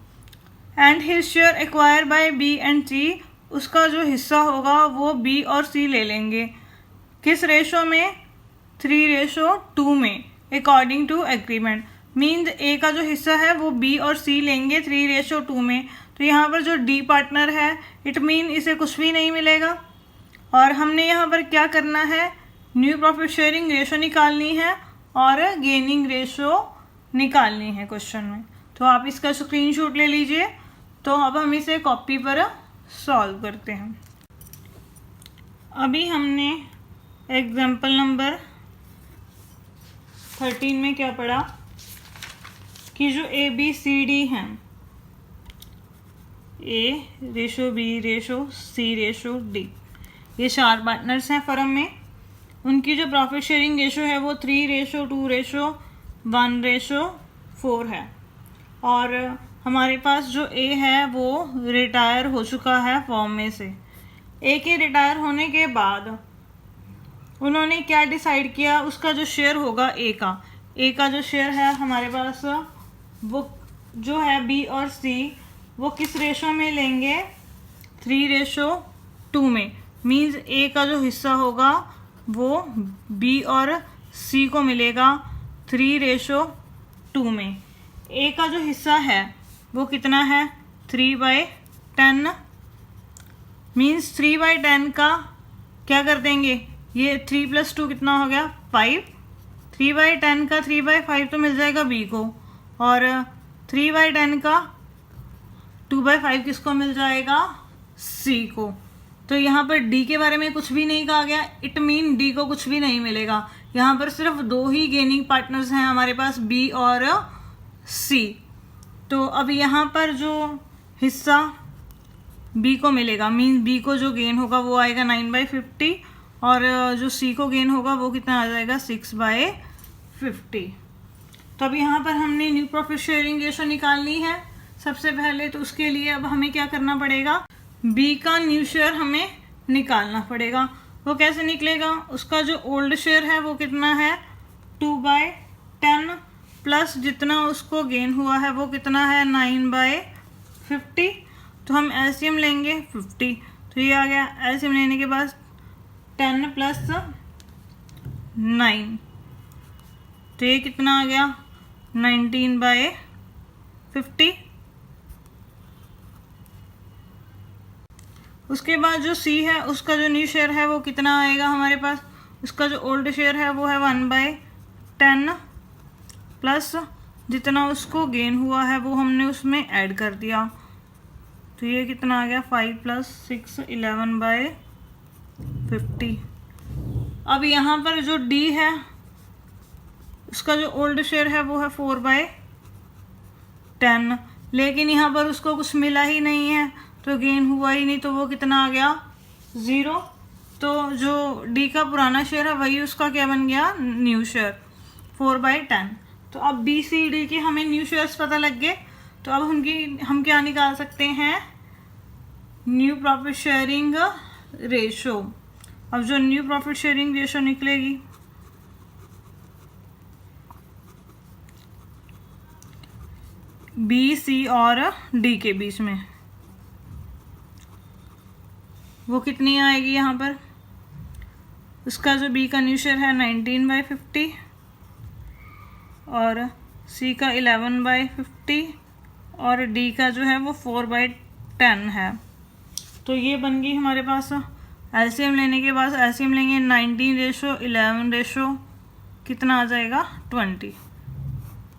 And his share acquire by B and C, उसका जो हिस्सा होगा वो बी और सी ले लेंगे। किस रेशो में? 3:2 में, अकॉर्डिंग टू एग्रीमेंट। मीन्स ए का जो हिस्सा है वो बी और सी लेंगे 3:2 में। तो यहाँ पर जो डी पार्टनर है इट मीन इसे कुछ भी नहीं मिलेगा, और हमने यहाँ पर क्या करना है? न्यू प्रॉफिट शेयरिंग रेशो निकालनी है और गेनिंग रेशो निकालनी है क्वेश्चन में। तो आप इसका स्क्रीनशॉट ले लीजिए। तो अब हम इसे कॉपी पर सॉल्व करते हैं। अभी हमने एग्जाम्पल नंबर 13 में क्या पढ़ा कि जो ए बी सी डी हैं, ए रेशो बी रेशो सी रेशो डी, ये 4 पार्टनर्स हैं फर्म में। उनकी जो प्रॉफिट शेयरिंग रेशो है वो 3:2:1:4 है। और हमारे पास जो ए है वो रिटायर हो चुका है फर्म में से। ए के रिटायर होने के बाद उन्होंने क्या डिसाइड किया, उसका जो शेयर होगा ए का जो शेयर है हमारे पास वो जो है बी और सी, वो किस रेशो में लेंगे, 3:2 में। मीन्स ए का जो हिस्सा होगा वो बी और सी को मिलेगा 3:2 में। ए का जो हिस्सा है वो कितना है, 3/10। मीन्स 3/10 का क्या कर देंगे, ये 3 + 2 कितना हो गया, 5। 3/10 का 3/5 तो मिल जाएगा बी को, और 3/10 का 2/5 किसको मिल जाएगा, सी को। तो यहाँ पर डी के बारे में कुछ भी नहीं कहा गया, इट मीन डी को कुछ भी नहीं मिलेगा। यहाँ पर सिर्फ 2 ही गेनिंग पार्टनर्स हैं हमारे पास, बी और सी। तो अब यहाँ पर जो हिस्सा बी को मिलेगा, मीन बी को जो गेन होगा वो आएगा 9/50, और जो सी को गेन होगा वो कितना आ जाएगा, 6/50। तो अब यहाँ पर हमने न्यू प्रॉफिट शेयरिंग रेशो निकालनी है सबसे पहले। तो उसके लिए अब हमें क्या करना पड़ेगा, बी का न्यू शेयर हमें निकालना पड़ेगा। वो कैसे निकलेगा, उसका जो ओल्ड शेयर है वो कितना है, 2/10, प्लस जितना उसको गेन हुआ है वो कितना है, 9/50। तो हम एलसीएम लेंगे 50। तो ये आ गया, एलसीएम लेने के बाद 10 + 9, तो ये कितना आ गया, 19/50। उसके बाद जो सी है उसका जो न्यू शेयर है वो कितना आएगा हमारे पास, उसका जो ओल्ड शेयर है वो है 1/10, प्लस जितना उसको गेन हुआ है वो हमने उसमें ऐड कर दिया। तो ये कितना आ गया, 5 + 6 11/50। अब यहाँ पर जो डी है उसका जो ओल्ड शेयर है वो है 4/10, लेकिन यहाँ पर उसको कुछ मिला ही नहीं है, तो गेन हुआ ही नहीं, तो वो कितना आ गया, 0। तो जो डी का पुराना शेयर है वही उसका क्या बन गया, न्यू शेयर, 4/10। तो अब बी सी डी के हमें न्यू शेयर्स पता लग गए। तो अब हम क्या निकाल सकते हैं, न्यू प्रॉफिट शेयरिंग रेशो। अब जो न्यू प्रॉफिट शेयरिंग रेशो निकलेगी, बी सी और डी के बीच में, वो कितनी आएगी, यहाँ पर उसका जो बी का न्यू शेयर है 19/50 और सी का 11/50 और डी का जो है वो 4/10 है। तो ये बन गई हमारे पास। एलसीएम लेने के बाद एलसीएम लेंगे 19:11 कितना आ जाएगा, 20।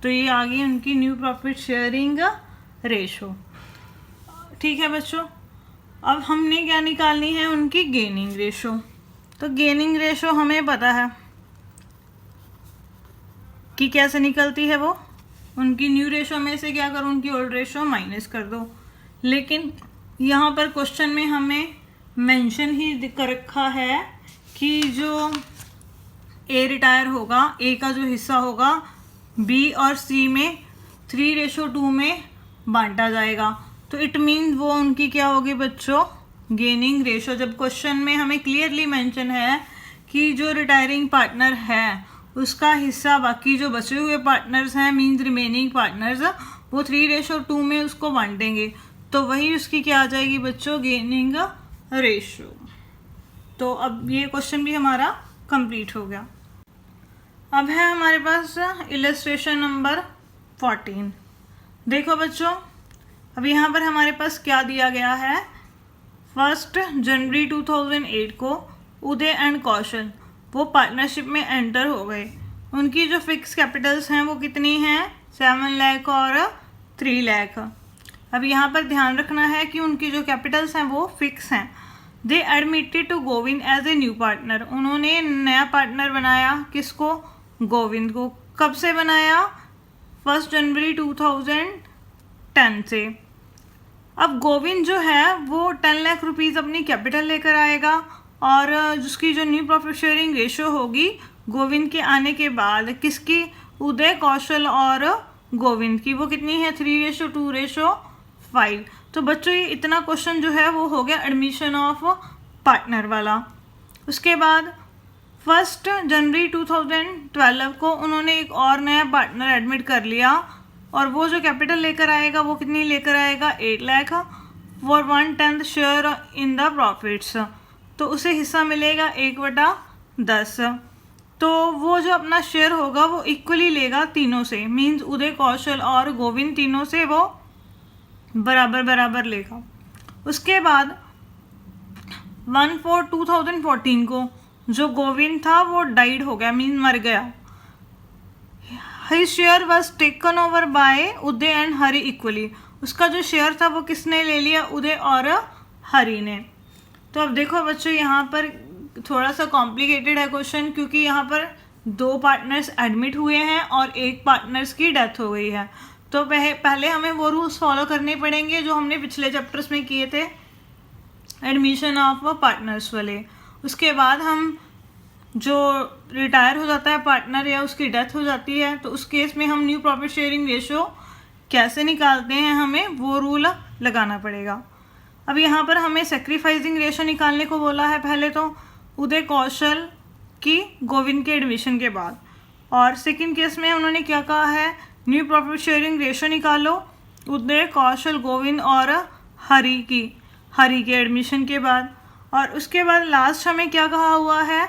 तो ये आ गई उनकी न्यू प्रॉफिट शेयरिंग रेशो। ठीक है बच्चों, अब हमने क्या निकालनी है, उनकी गेनिंग रेशो। तो गेनिंग रेशो हमें पता है कि कैसे निकलती है, वो उनकी न्यू रेशो में से क्या करो, उनकी ओल्ड रेशो माइनस कर दो। लेकिन यहाँ पर क्वेश्चन में हमें मेंशन ही कर रखा है कि जो ए रिटायर होगा, ए का जो हिस्सा होगा बी और सी में 3:2 में बांटा जाएगा। तो इट मीन वो उनकी क्या होगी बच्चों, गेनिंग रेशो। जब क्वेश्चन में हमें क्लियरली मेंशन है कि जो रिटायरिंग पार्टनर है उसका हिस्सा बाकी जो बचे हुए पार्टनर्स हैं, मीन्स रिमेनिंग पार्टनर्स, वो 3:2 में उसको बांटेंगे, तो वही उसकी क्या आ जाएगी बच्चों, गेनिंग रेशो। तो अब ये क्वेश्चन भी हमारा कंप्लीट हो गया। अब है हमारे पास इलस्ट्रेशन नंबर 14। देखो बच्चों, अब यहाँ पर हमारे पास क्या दिया गया है, 1 जनवरी 2008 को उदय एंड कौशल वो पार्टनरशिप में एंटर हो गए। उनकी जो फिक्स कैपिटल्स हैं वो कितनी हैं, 7 लाख और 3 लाख। अब यहाँ पर ध्यान रखना है कि उनकी जो कैपिटल्स हैं वो फिक्स हैं। They admitted to Govind as a new partner, उन्होंने नया पार्टनर बनाया, किसको, गोविंद को। कब से बनाया, 1 जनवरी 2010 से। अब गोविंद जो है वो 10 लाख रुपीज़ अपनी कैपिटल लेकर आएगा और जिसकी जो न्यू प्रॉफिट शेयरिंग रेशो होगी गोविंद के आने के बाद, किसकी, उदय, कौशल और गोविंद की, वो कितनी है, 3:2:5। तो बच्चों ये इतना क्वेश्चन जो है वो हो गया एडमिशन ऑफ पार्टनर वाला। उसके बाद 1 जनवरी 2012 को उन्होंने एक और नया पार्टनर एडमिट कर लिया और वो जो कैपिटल लेकर आएगा वो कितनी लेकर आएगा, 8 lakh for 1/10 share in the profits. तो उसे हिस्सा मिलेगा 1/10। तो वो जो अपना शेयर होगा वो इक्वली लेगा तीनों से, मीन्स उदय, कौशल और गोविंद तीनों से वो बराबर बराबर लेगा। उसके बाद 1/4/2014 को जो गोविंद था वो डाइड हो गया, मीन मर गया। His share was taken over by Uday and Hari equally, उसका जो शेयर था वो किसने ले लिया, उदय और हरि ने। तो अब देखो बच्चों यहाँ पर थोड़ा सा कॉम्प्लिकेटेड है क्वेश्चन, क्योंकि यहाँ पर 2 पार्टनर्स एडमिट हुए हैं और 1 पार्टनर्स की डेथ हो गई है। तो पहले हमें वो रूल्स फॉलो करने पड़ेंगे जो हमने पिछले चैप्टर्स में किए थे एडमिशन ऑफ पार्टनर्स वाले। उसके बाद हम जो रिटायर हो जाता है पार्टनर या उसकी डेथ हो जाती है तो उस केस में हम न्यू प्रॉफिट शेयरिंग रेशो कैसे निकालते हैं, हमें वो रूल लगाना पड़ेगा। अब यहाँ पर हमें सेक्रीफाइसिंग रेशो निकालने को बोला है पहले तो उदय, कौशल की गोविंद के एडमिशन के बाद, और सेकंड केस में उन्होंने क्या कहा है, न्यू प्रॉफिट शेयरिंग रेशो निकालो उदय, कौशल, गोविंद और हरि के एडमिशन के बाद। और उसके बाद लास्ट हमें क्या कहा हुआ है,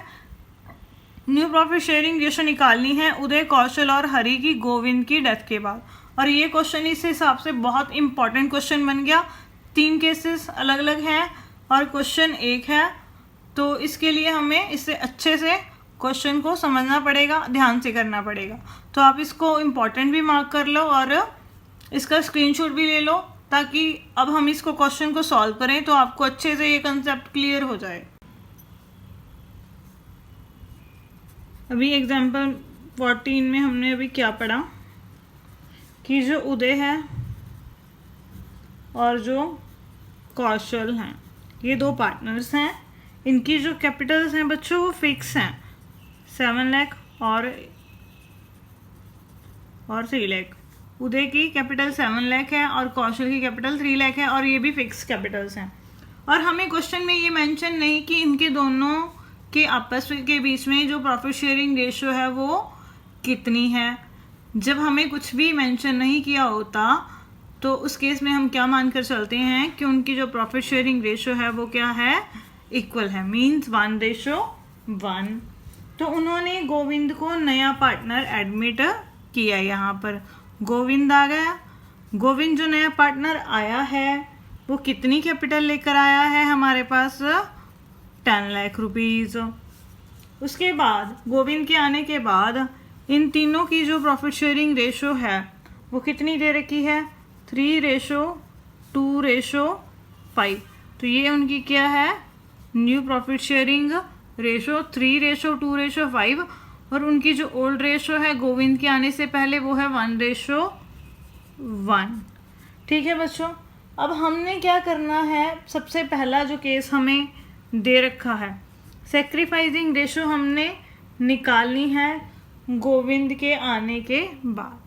न्यू प्रॉफिट शेयरिंग रेशो निकालनी है उदय, कौशल और हरि की गोविंद की डेथ के बाद। और ये क्वेश्चन इस हिसाब से बहुत इंपॉर्टेंट क्वेश्चन बन गया। 3 केसेस अलग अलग हैं और क्वेश्चन एक है, तो इसके लिए हमें इससे अच्छे से क्वेश्चन को समझना पड़ेगा, ध्यान से करना पड़ेगा। तो आप इसको इम्पॉर्टेंट भी मार्क कर लो और इसका स्क्रीनशॉट भी ले लो, ताकि अब हम इसको क्वेश्चन को सॉल्व करें तो आपको अच्छे से ये कंसेप्ट क्लियर हो जाए। अभी एग्जाम्पल 14 में हमने अभी क्या पढ़ा कि जो उदय है और जो कौशल हैं ये 2 पार्टनर्स हैं, इनकी जो कैपिटल्स हैं बच्चों वो फिक्स हैं, 7 लाख और 3 लाख। उदय की कैपिटल 7 लाख है और कौशल की कैपिटल 3 लाख है और ये भी फिक्स कैपिटल्स हैं। और हमें क्वेश्चन में ये मेंशन नहीं कि इनके दोनों के आपस के बीच में जो प्रॉफिट शेयरिंग रेशो है वो कितनी है। जब हमें कुछ भी मेंशन नहीं किया होता तो उस केस में हम क्या मानकर चलते हैं कि उनकी जो प्रॉफिट शेयरिंग रेशो है वो क्या है, इक्वल है, मीन्स 1:1। तो उन्होंने गोविंद को नया पार्टनर एडमिट किया, यहाँ पर गोविंद आ गया। गोविंद जो नया पार्टनर आया है वो कितनी कैपिटल लेकर आया है, हमारे पास 10 लाख रुपीज़। उसके बाद गोविंद के आने के बाद इन तीनों की जो प्रॉफिट शेयरिंग रेशो है वो कितनी दे रखी है, 3:2:5। तो ये उनकी क्या है, न्यू प्रॉफिट शेयरिंग रेशो 3:2:5। और उनकी जो ओल्ड रेशो है गोविंद के आने से पहले वो है 1:1। ठीक है बच्चों, अब हमने क्या करना है, सबसे पहला जो केस हमें दे रखा है सेक्रीफाइसिंग रेशो हमने निकालनी है गोविंद के आने के बाद।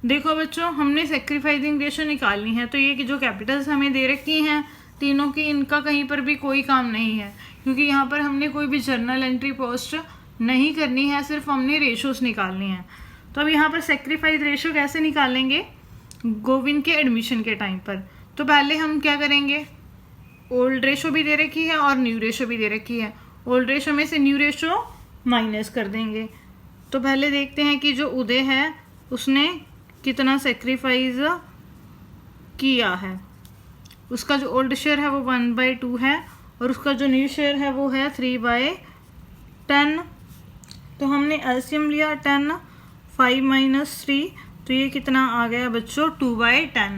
देखो बच्चों, हमने सेक्रीफाइसिंग रेशो निकालनी है तो ये कि जो कैपिटल्स हमें दे रखी हैं तीनों की, इनका कहीं पर भी कोई काम नहीं है, क्योंकि यहाँ पर हमने कोई भी जर्नल एंट्री पोस्ट नहीं करनी है, सिर्फ हमने रेशोस निकालनी है। तो अब यहाँ पर सेक्रीफाइस रेशो कैसे निकालेंगे गोविंद के एडमिशन के टाइम पर। तो पहले हम क्या करेंगे, ओल्ड रेशो भी दे रखी है और न्यू रेशो भी दे रखी है, ओल्ड रेशो में से न्यू रेशो माइनस कर देंगे। तो पहले देखते हैं कि जो उदय है उसने कितना सेक्रीफाइस किया है। उसका जो ओल्ड शेयर है वो 1/2 है और उसका जो न्यू शेयर है वो है 3/10। तो हमने एलसीएम लिया 10, 5 माइनस 3, तो ये कितना आ गया बच्चों 2/10।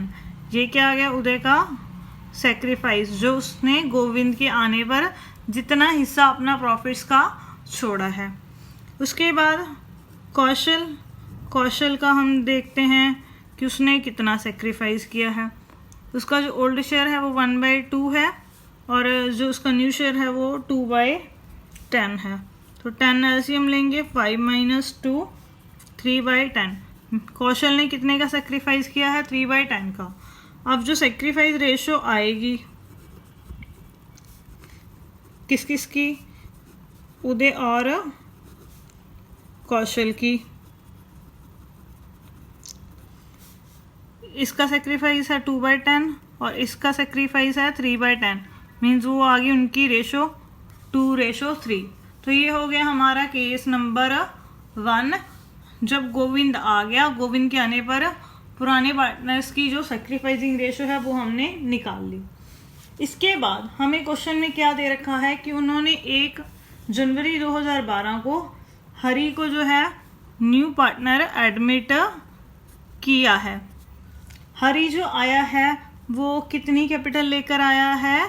ये क्या आ गया उदय का सेक्रीफाइस, जो उसने गोविंद के आने पर जितना हिस्सा अपना प्रॉफिट्स का छोड़ा है। उसके बाद कौशल का हम देखते हैं कि उसने कितना सेक्रीफाइस किया है। उसका जो ओल्ड शेयर है वो 1/2 है और जो उसका न्यू शेयर है वो 2/10 है। तो 10 एलसीएम लेंगे, 5 माइनस 2, 3/10। कौशल ने कितने का सेक्रीफाइस किया है 3/10 का। अब जो सेक्रीफाइस रेशो आएगी किस किस की, उदय और कौशल की। इसका सेक्रीफाइस है 2/10 और इसका सेक्रीफाइस है 3/10, मीन्स वो आ गई उनकी रेशो 2:3। तो ये हो गया हमारा केस नंबर 1। जब गोविंद आ गया, गोविंद के आने पर पुराने पार्टनर्स की जो सेक्रीफाइसिंग रेशो है वो हमने निकाल ली। इसके बाद हमें क्वेश्चन में क्या दे रखा है कि उन्होंने 1 जनवरी 2012 को हरी को जो है न्यू पार्टनर एडमिट किया है। हरी जो आया है वो कितनी कैपिटल लेकर आया है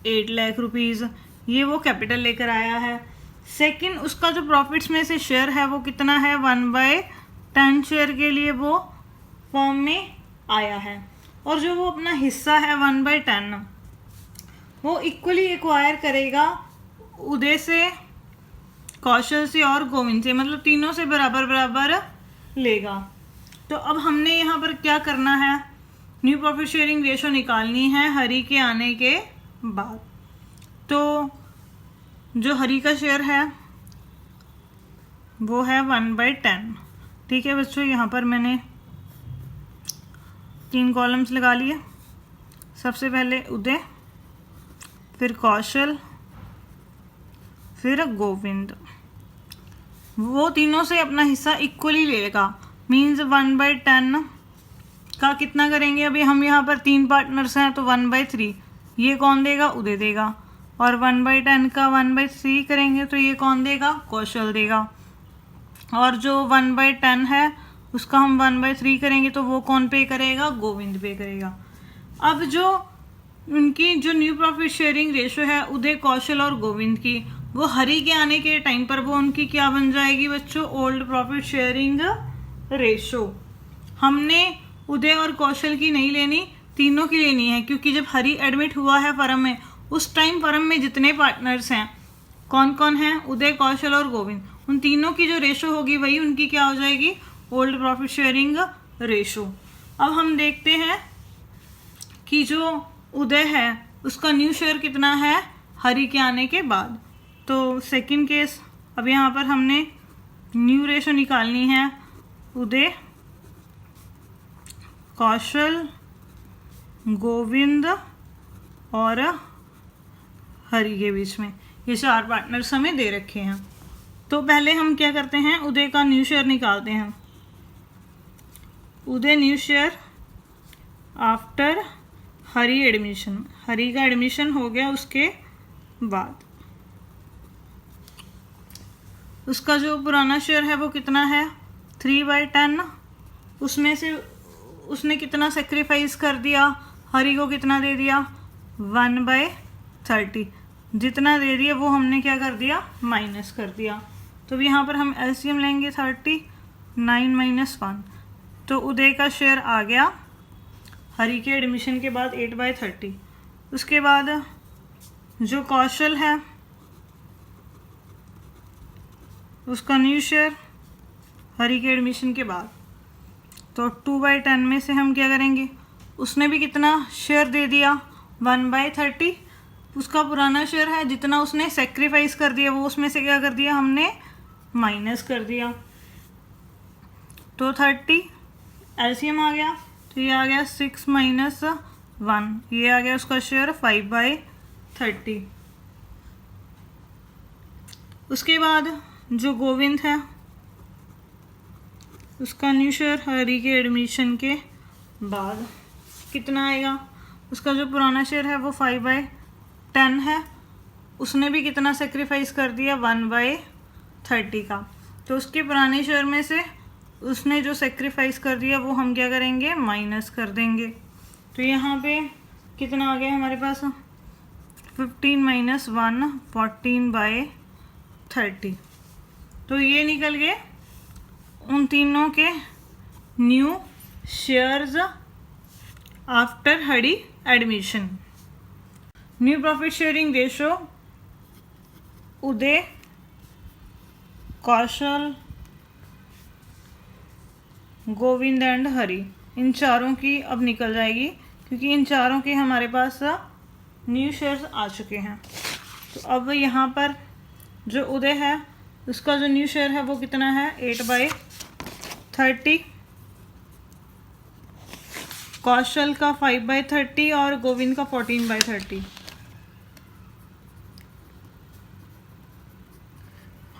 8 लाख रुपीज़, ये वो कैपिटल लेकर आया है। सेकंड, उसका जो प्रॉफिट्स में से शेयर है वो कितना है 1/10 शेयर के लिए वो फर्म में आया है। और जो वो अपना हिस्सा है 1/10 वो इक्वली एक्वायर करेगा उदय से, कौशल से और गोविंद से, मतलब तीनों से बराबर बराबर लेगा। तो अब हमने यहाँ पर क्या करना है, न्यू प्रॉफिट शेयरिंग रेशो निकालनी है हरी के आने के बाद। तो जो हरी का शेयर है वो है 1/10। ठीक है बच्चों, यहाँ पर मैंने 3 कॉलम्स लगा लिए। सबसे पहले उदय, फिर कौशल, फिर गोविंद। वो तीनों से अपना हिस्सा इक्वली लेगा, मीन्स 1/10 का कितना करेंगे। अभी हम यहाँ पर 3 पार्टनर्स हैं तो 1/3 ये कौन देगा, उदय देगा। और 1/10 का 1/3 करेंगे तो ये कौन देगा, कौशल देगा। और जो 1/10 है उसका हम 1/3 करेंगे तो वो कौन पे करेगा, गोविंद पे करेगा। अब जो उनकी जो न्यू प्रॉफिट शेयरिंग रेशो है उदय, कौशल और गोविंद की, वो हरी के आने के टाइम पर वो उनकी क्या बन जाएगी बच्चों, ओल्ड प्रॉफिट शेयरिंग रेशो। हमने उदय और कौशल की नहीं लेनी, तीनों की लेनी है, क्योंकि जब हरी एडमिट हुआ है फर्म में उस टाइम फर्म में जितने पार्टनर्स हैं कौन कौन हैं, उदय, कौशल और गोविंद, उन तीनों की जो रेशो होगी वही उनकी क्या हो जाएगी, ओल्ड प्रॉफिट शेयरिंग रेशो। अब हम देखते हैं कि जो उदय है उसका न्यू शेयर कितना है हरी के आने के बाद। तो सेकंड केस, अब यहाँ पर हमने न्यू रेशो निकालनी है उदय, कौशल, गोविंद और हरी के बीच में। ये 4 पार्टनर्स हमें दे रखे हैं। तो पहले हम क्या करते हैं, उदय का न्यू शेयर निकालते हैं। उदय new share after Hari admission, हरी का एडमिशन हो गया उसके बाद। उसका जो पुराना शेयर है वो कितना है 3/10, उसमें से उसने कितना सेक्रीफाइस कर दिया, हरी को कितना दे दिया 1/30, जितना दे दिया वो हमने क्या कर दिया माइनस कर दिया। तो यहाँ पर हम एलसीएम लेंगे 30, 9 - 1, तो उदय का शेयर आ गया हरी के एडमिशन के बाद 8/30। उसके बाद जो कौशल है उसका न्यू शेयर हरी के एडमिशन के बाद, तो 2/10 में से हम क्या करेंगे, उसने भी कितना शेयर दे दिया 1/30, उसका पुराना शेयर है जितना उसने सेक्रीफाइस कर दिया वो उसमें से क्या कर दिया हमने माइनस कर दिया। तो 30 एलसीएम आ गया, तो ये आ गया 6 - 1, ये आ गया उसका शेयर 5/30। उसके बाद जो गोविंद है उसका न्यू शेयर हरी के एडमिशन के बाद कितना आएगा, उसका जो पुराना शेयर है वो 5/10 है, उसने भी कितना सेक्रीफाइस कर दिया 1/30 का। तो उसके पुराने शेयर में से उसने जो सेक्रीफाइस कर दिया वो हम क्या करेंगे, माइनस कर देंगे। तो यहाँ पे कितना आ गया हमारे पास, 15 माइनस 1 14/30। तो ये निकल गए उन तीनों के new shares after Hari admission. New profit sharing ratio Uday, Kaushal, Govind and Hari, इन चारों की अब निकल जाएगी क्योंकि इन चारों के हमारे पास न्यू शेयर्स आ चुके हैं। तो अब यहाँ पर जो उदय है उसका जो न्यू शेयर है वो कितना है, 8/30, कौशल का 5/30 और गोविंद का 14/30।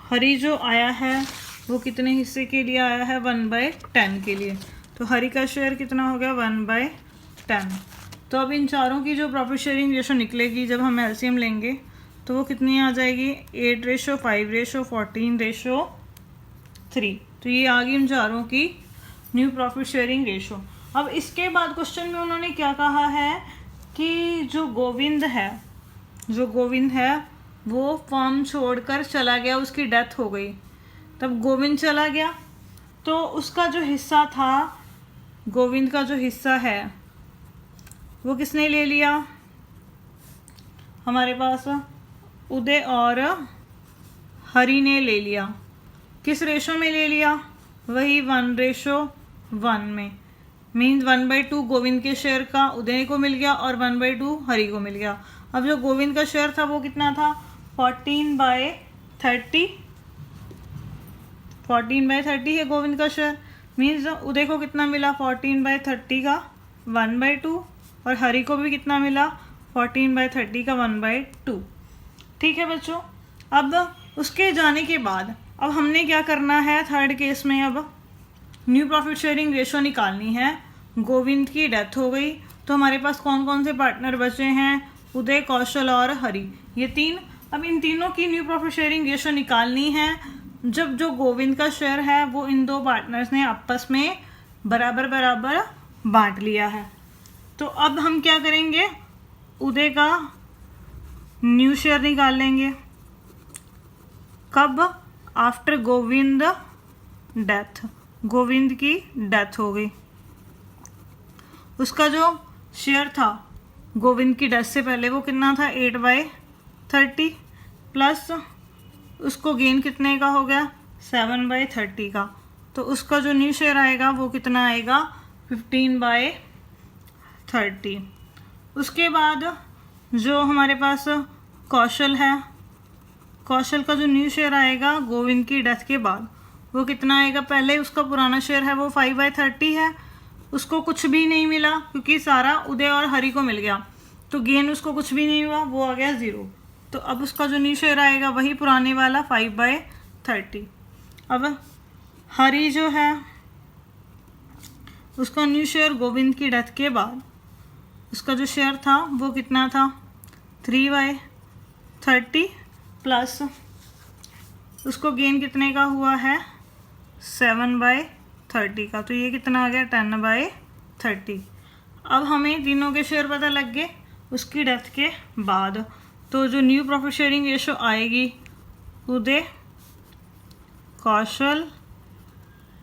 हरी जो आया है वो कितने हिस्से के लिए आया है, 1/10 के लिए। तो हरी का शेयर कितना हो गया, 1/10। तो अब इन चारों की जो प्रॉफिट शेयरिंग रेशो निकलेगी जब हम एलसीएम लेंगे तो वो कितनी आ जाएगी, 8:5:14:3। तो ये आ गई इन चारों की न्यू प्रॉफिट शेयरिंग रेशो। अब इसके बाद क्वेश्चन में उन्होंने क्या कहा है कि जो गोविंद है वो फर्म छोड़कर चला गया, उसकी डेथ हो गई। तब गोविंद चला गया तो उसका जो हिस्सा था, गोविंद का जो हिस्सा है वो किसने ले लिया, हमारे पास उदय और हरी ने ले लिया। किस रेशो में ले लिया, वही 1:1 में। मीन्स 1/2 गोविंद के शेयर का उदय को मिल गया और 1/2 हरी को मिल गया। अब जो गोविंद का शेयर था वो कितना था, 14/30। 14/30 है गोविंद का शेयर। मीन्स उदय को कितना मिला, 14/30 का 1/2 और हरी को भी कितना मिला, 14/30 का 1/2। ठीक है बच्चों। अब उसके जाने के बाद अब हमने क्या करना है, थर्ड केस में अब न्यू प्रॉफिट शेयरिंग रेशो निकालनी है। गोविंद की डेथ हो गई तो हमारे पास कौन कौन से पार्टनर बचे हैं, उदय, कौशल और हरी, ये तीन। अब इन तीनों की न्यू प्रॉफिट शेयरिंग रेशो निकालनी है जब जो गोविंद का शेयर है वो इन दो पार्टनर्स ने आपस में बराबर बराबर बांट लिया है। तो अब हम क्या करेंगे, उदय का न्यू शेयर निकाल लेंगे। कब, आफ्टर गोविंद डेथ, गोविंद की डेथ हो गई। उसका जो शेयर था गोविंद की डेथ से पहले वो कितना था, 8/30 प्लस उसको गेन कितने का हो गया, 7/30 का। तो उसका जो न्यू शेयर आएगा वो कितना आएगा, 15/30। उसके बाद जो हमारे पास कौशल है, कौशल का जो न्यू शेयर आएगा गोविंद की डेथ के बाद वो कितना आएगा, पहले उसका पुराना शेयर है वो 5/30 है, उसको कुछ भी नहीं मिला क्योंकि सारा उदय और हरी को मिल गया, तो गेन उसको कुछ भी नहीं हुआ, वो आ गया 0। तो अब उसका जो न्यू शेयर आएगा वही पुराने वाला 5/30। अब हरी जो है उसका न्यू शेयर गोविंद की डेथ के बाद उसका जो शेयर था वो कितना था, 3/30 प्लस उसको गेन कितने का हुआ है, 7/30 का। तो ये कितना आ गया, 10/30। अब हमें तीनों के शेयर पता लग गए उसकी डेथ के बाद। तो जो न्यू प्रॉफिट शेयरिंग रेशो आएगी उदय, कौशल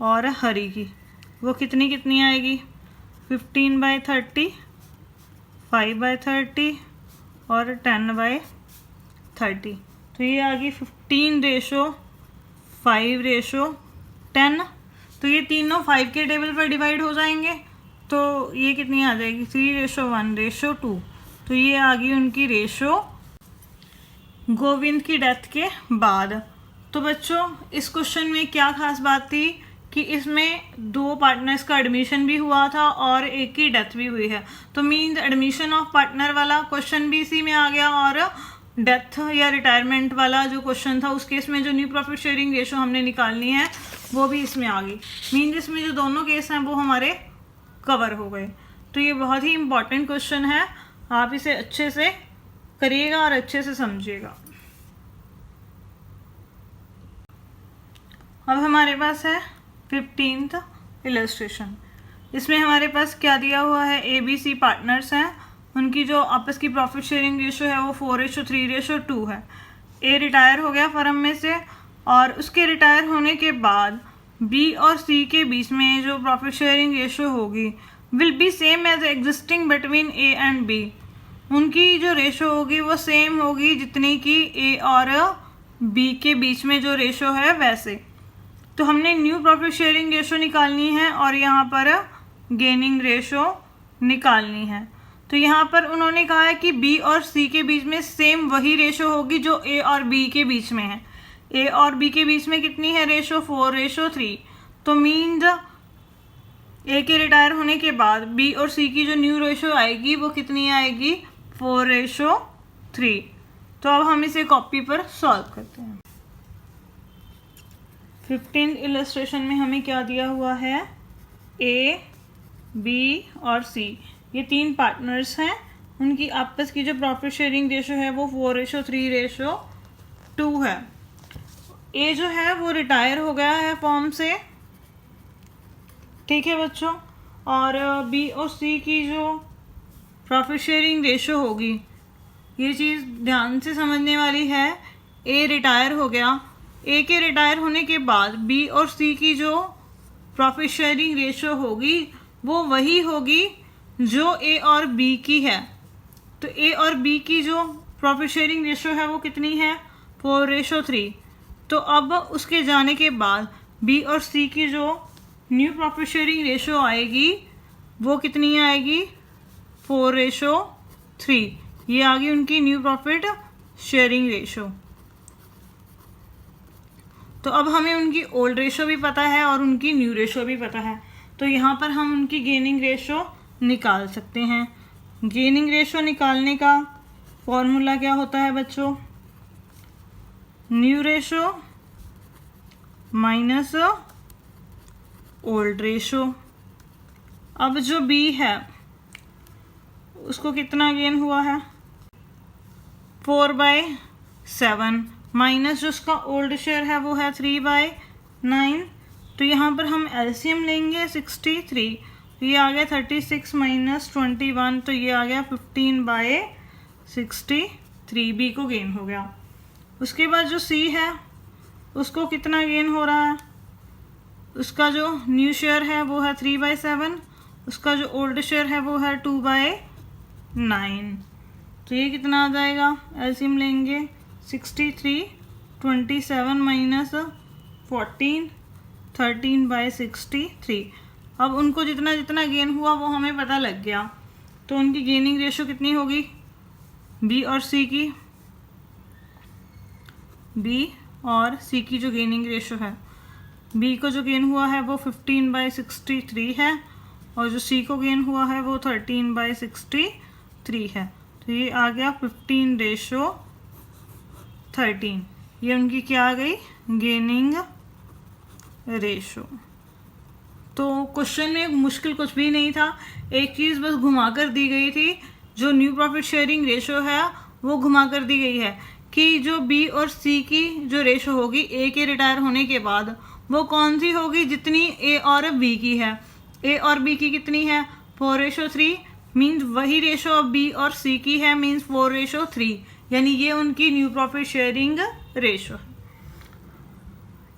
और हरी की, वो कितनी कितनी आएगी, 15/30, 5/30 और 10/30। तो ये आ गई 15:5:10। तो ये तीनों 5 के टेबल पर डिवाइड हो जाएंगे तो ये कितनी आ जाएगी, 3:1:2। तो ये आ गई उनकी रेशो गोविंद की डेथ के बाद। तो बच्चों इस क्वेश्चन में क्या खास बात थी कि इसमें 2 पार्टनर्स का एडमिशन भी हुआ था और एक की डेथ भी हुई है। तो मीन्स एडमिशन ऑफ पार्टनर वाला क्वेश्चन भी इसी में आ गया और डेथ या रिटायरमेंट वाला जो क्वेश्चन था उस केस में जो न्यू प्रॉफिट शेयरिंग रेशो हमने निकालनी है वो भी इसमें आ गई। मीन्स इसमें जो दोनों केस हैं वो हमारे कवर हो गए। तो ये बहुत ही इम्पॉर्टेंट क्वेश्चन है, आप इसे अच्छे से करिएगा और अच्छे से समझिएगा। अब हमारे पास है 15th इलस्ट्रेशन। इसमें हमारे पास क्या दिया हुआ है, ABC पार्टनर्स हैं, उनकी जो आपस की प्रॉफिट शेयरिंग रेशो है वो 4:3:2 है। A रिटायर हो गया फर्म में से और उसके रिटायर होने के बाद B और C के बीच में जो प्रॉफिट शेयरिंग रेशो होगी will be same as existing between A and B। उनकी जो रेशो होगी वो सेम होगी जितनी कि A और B के बीच में जो रेशो है वैसे। तो हमने न्यू प्रॉफिट शेयरिंग रेशो निकालनी है और यहाँ पर गेनिंग रेशो निकालनी है। तो यहाँ पर उन्होंने कहा है कि B और C के बीच में सेम वही रेशो होगी जो A और B के बीच में है। A और B के बीच में कितनी है रेशो, 4:3। तो मीन्स A के रिटायर होने के बाद B और C की जो न्यू रेशो आएगी वो कितनी आएगी, 4:3। तो अब हम इसे कॉपी पर सॉल्व करते हैं। 15th इलस्ट्रेशन में हमें क्या दिया हुआ है, A, B और C ये 3 पार्टनर्स हैं, उनकी आपस की जो प्रॉफिट शेयरिंग रेशो है वो 4:3:2 है। A जो है वो रिटायर हो गया है फॉर्म से, ठीक है बच्चों, और B और C की जो प्रॉफिट शेयरिंग रेशो होगी, ये चीज़ ध्यान से समझने वाली है। A रिटायर हो गया, A के रिटायर होने के बाद B और C की जो प्रॉफिट शेयरिंग रेशो होगी वो वही होगी जो A और B की है। तो A और B की जो प्रॉफिट शेयरिंग रेशो है वो कितनी है, 4:3। तो अब उसके जाने के बाद B और C की जो न्यू प्रॉफिट शेयरिंग रेशो आएगी वो कितनी आएगी, 4:3। ये आ गई उनकी न्यू प्रॉफिट शेयरिंग रेशो। तो अब हमें उनकी ओल्ड रेशो भी पता है और उनकी न्यू रेशो भी पता है, तो यहाँ पर हम उनकी गेनिंग रेशो निकाल सकते हैं। गेनिंग रेशो निकालने का फॉर्मूला क्या होता है बच्चों, new ratio minus old ratio. अब जो B है उसको कितना गेन हुआ है, 4/7 माइनस जो उसका ओल्ड शेयर है वो है 3/9। तो यहाँ पर हम एलसीएम लेंगे 63, ये आ गया 36 माइनस 21, तो ये आ गया 15/63। B को गेन हो गया। उसके बाद जो C है उसको कितना गेन हो रहा है, उसका जो न्यू शेयर है वो है 3/7, उसका जो ओल्ड शेयर है वो है 2/9। तो ये कितना आ जाएगा, एलसीएम लेंगे 63, 27 माइनस 14, 13/63। अब उनको जितना जितना गेन हुआ वो हमें पता लग गया। तो उनकी गेनिंग रेशो कितनी होगी, B और C की, B और C की जो गेनिंग रेशो है, B को जो गेन हुआ है वो 15/63 है और जो C को गेन हुआ है वो 13/63 है। तो ये आ गया 15:13। ये उनकी क्या आ गई, गेनिंग रेशो। तो क्वेश्चन में मुश्किल कुछ भी नहीं था, एक चीज़ बस घुमाकर दी गई थी, जो न्यू प्रॉफिट शेयरिंग रेशो है वो घुमाकर दी गई है कि जो B और C की जो रेशो होगी A के रिटायर होने के बाद वो कौन सी होगी, जितनी A और B की है। A और B की कितनी है, 4:3, मीन्स वही रेशो B और C की है, मीन्स 4:3, यानी ये उनकी न्यू प्रॉफिट शेयरिंग रेशो है।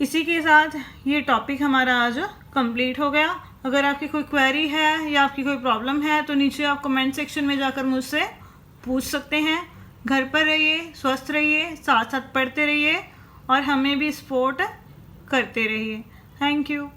इसी के साथ ये टॉपिक हमारा आज कंप्लीट हो गया। अगर आपकी कोई क्वेरी है या आपकी कोई प्रॉब्लम है तो नीचे आप कमेंट सेक्शन में जाकर मुझसे पूछ सकते हैं। घर पर रहिए, स्वस्थ रहिए, साथ साथ पढ़ते रहिए और हमें भी सपोर्ट करते रहिए। Thank you.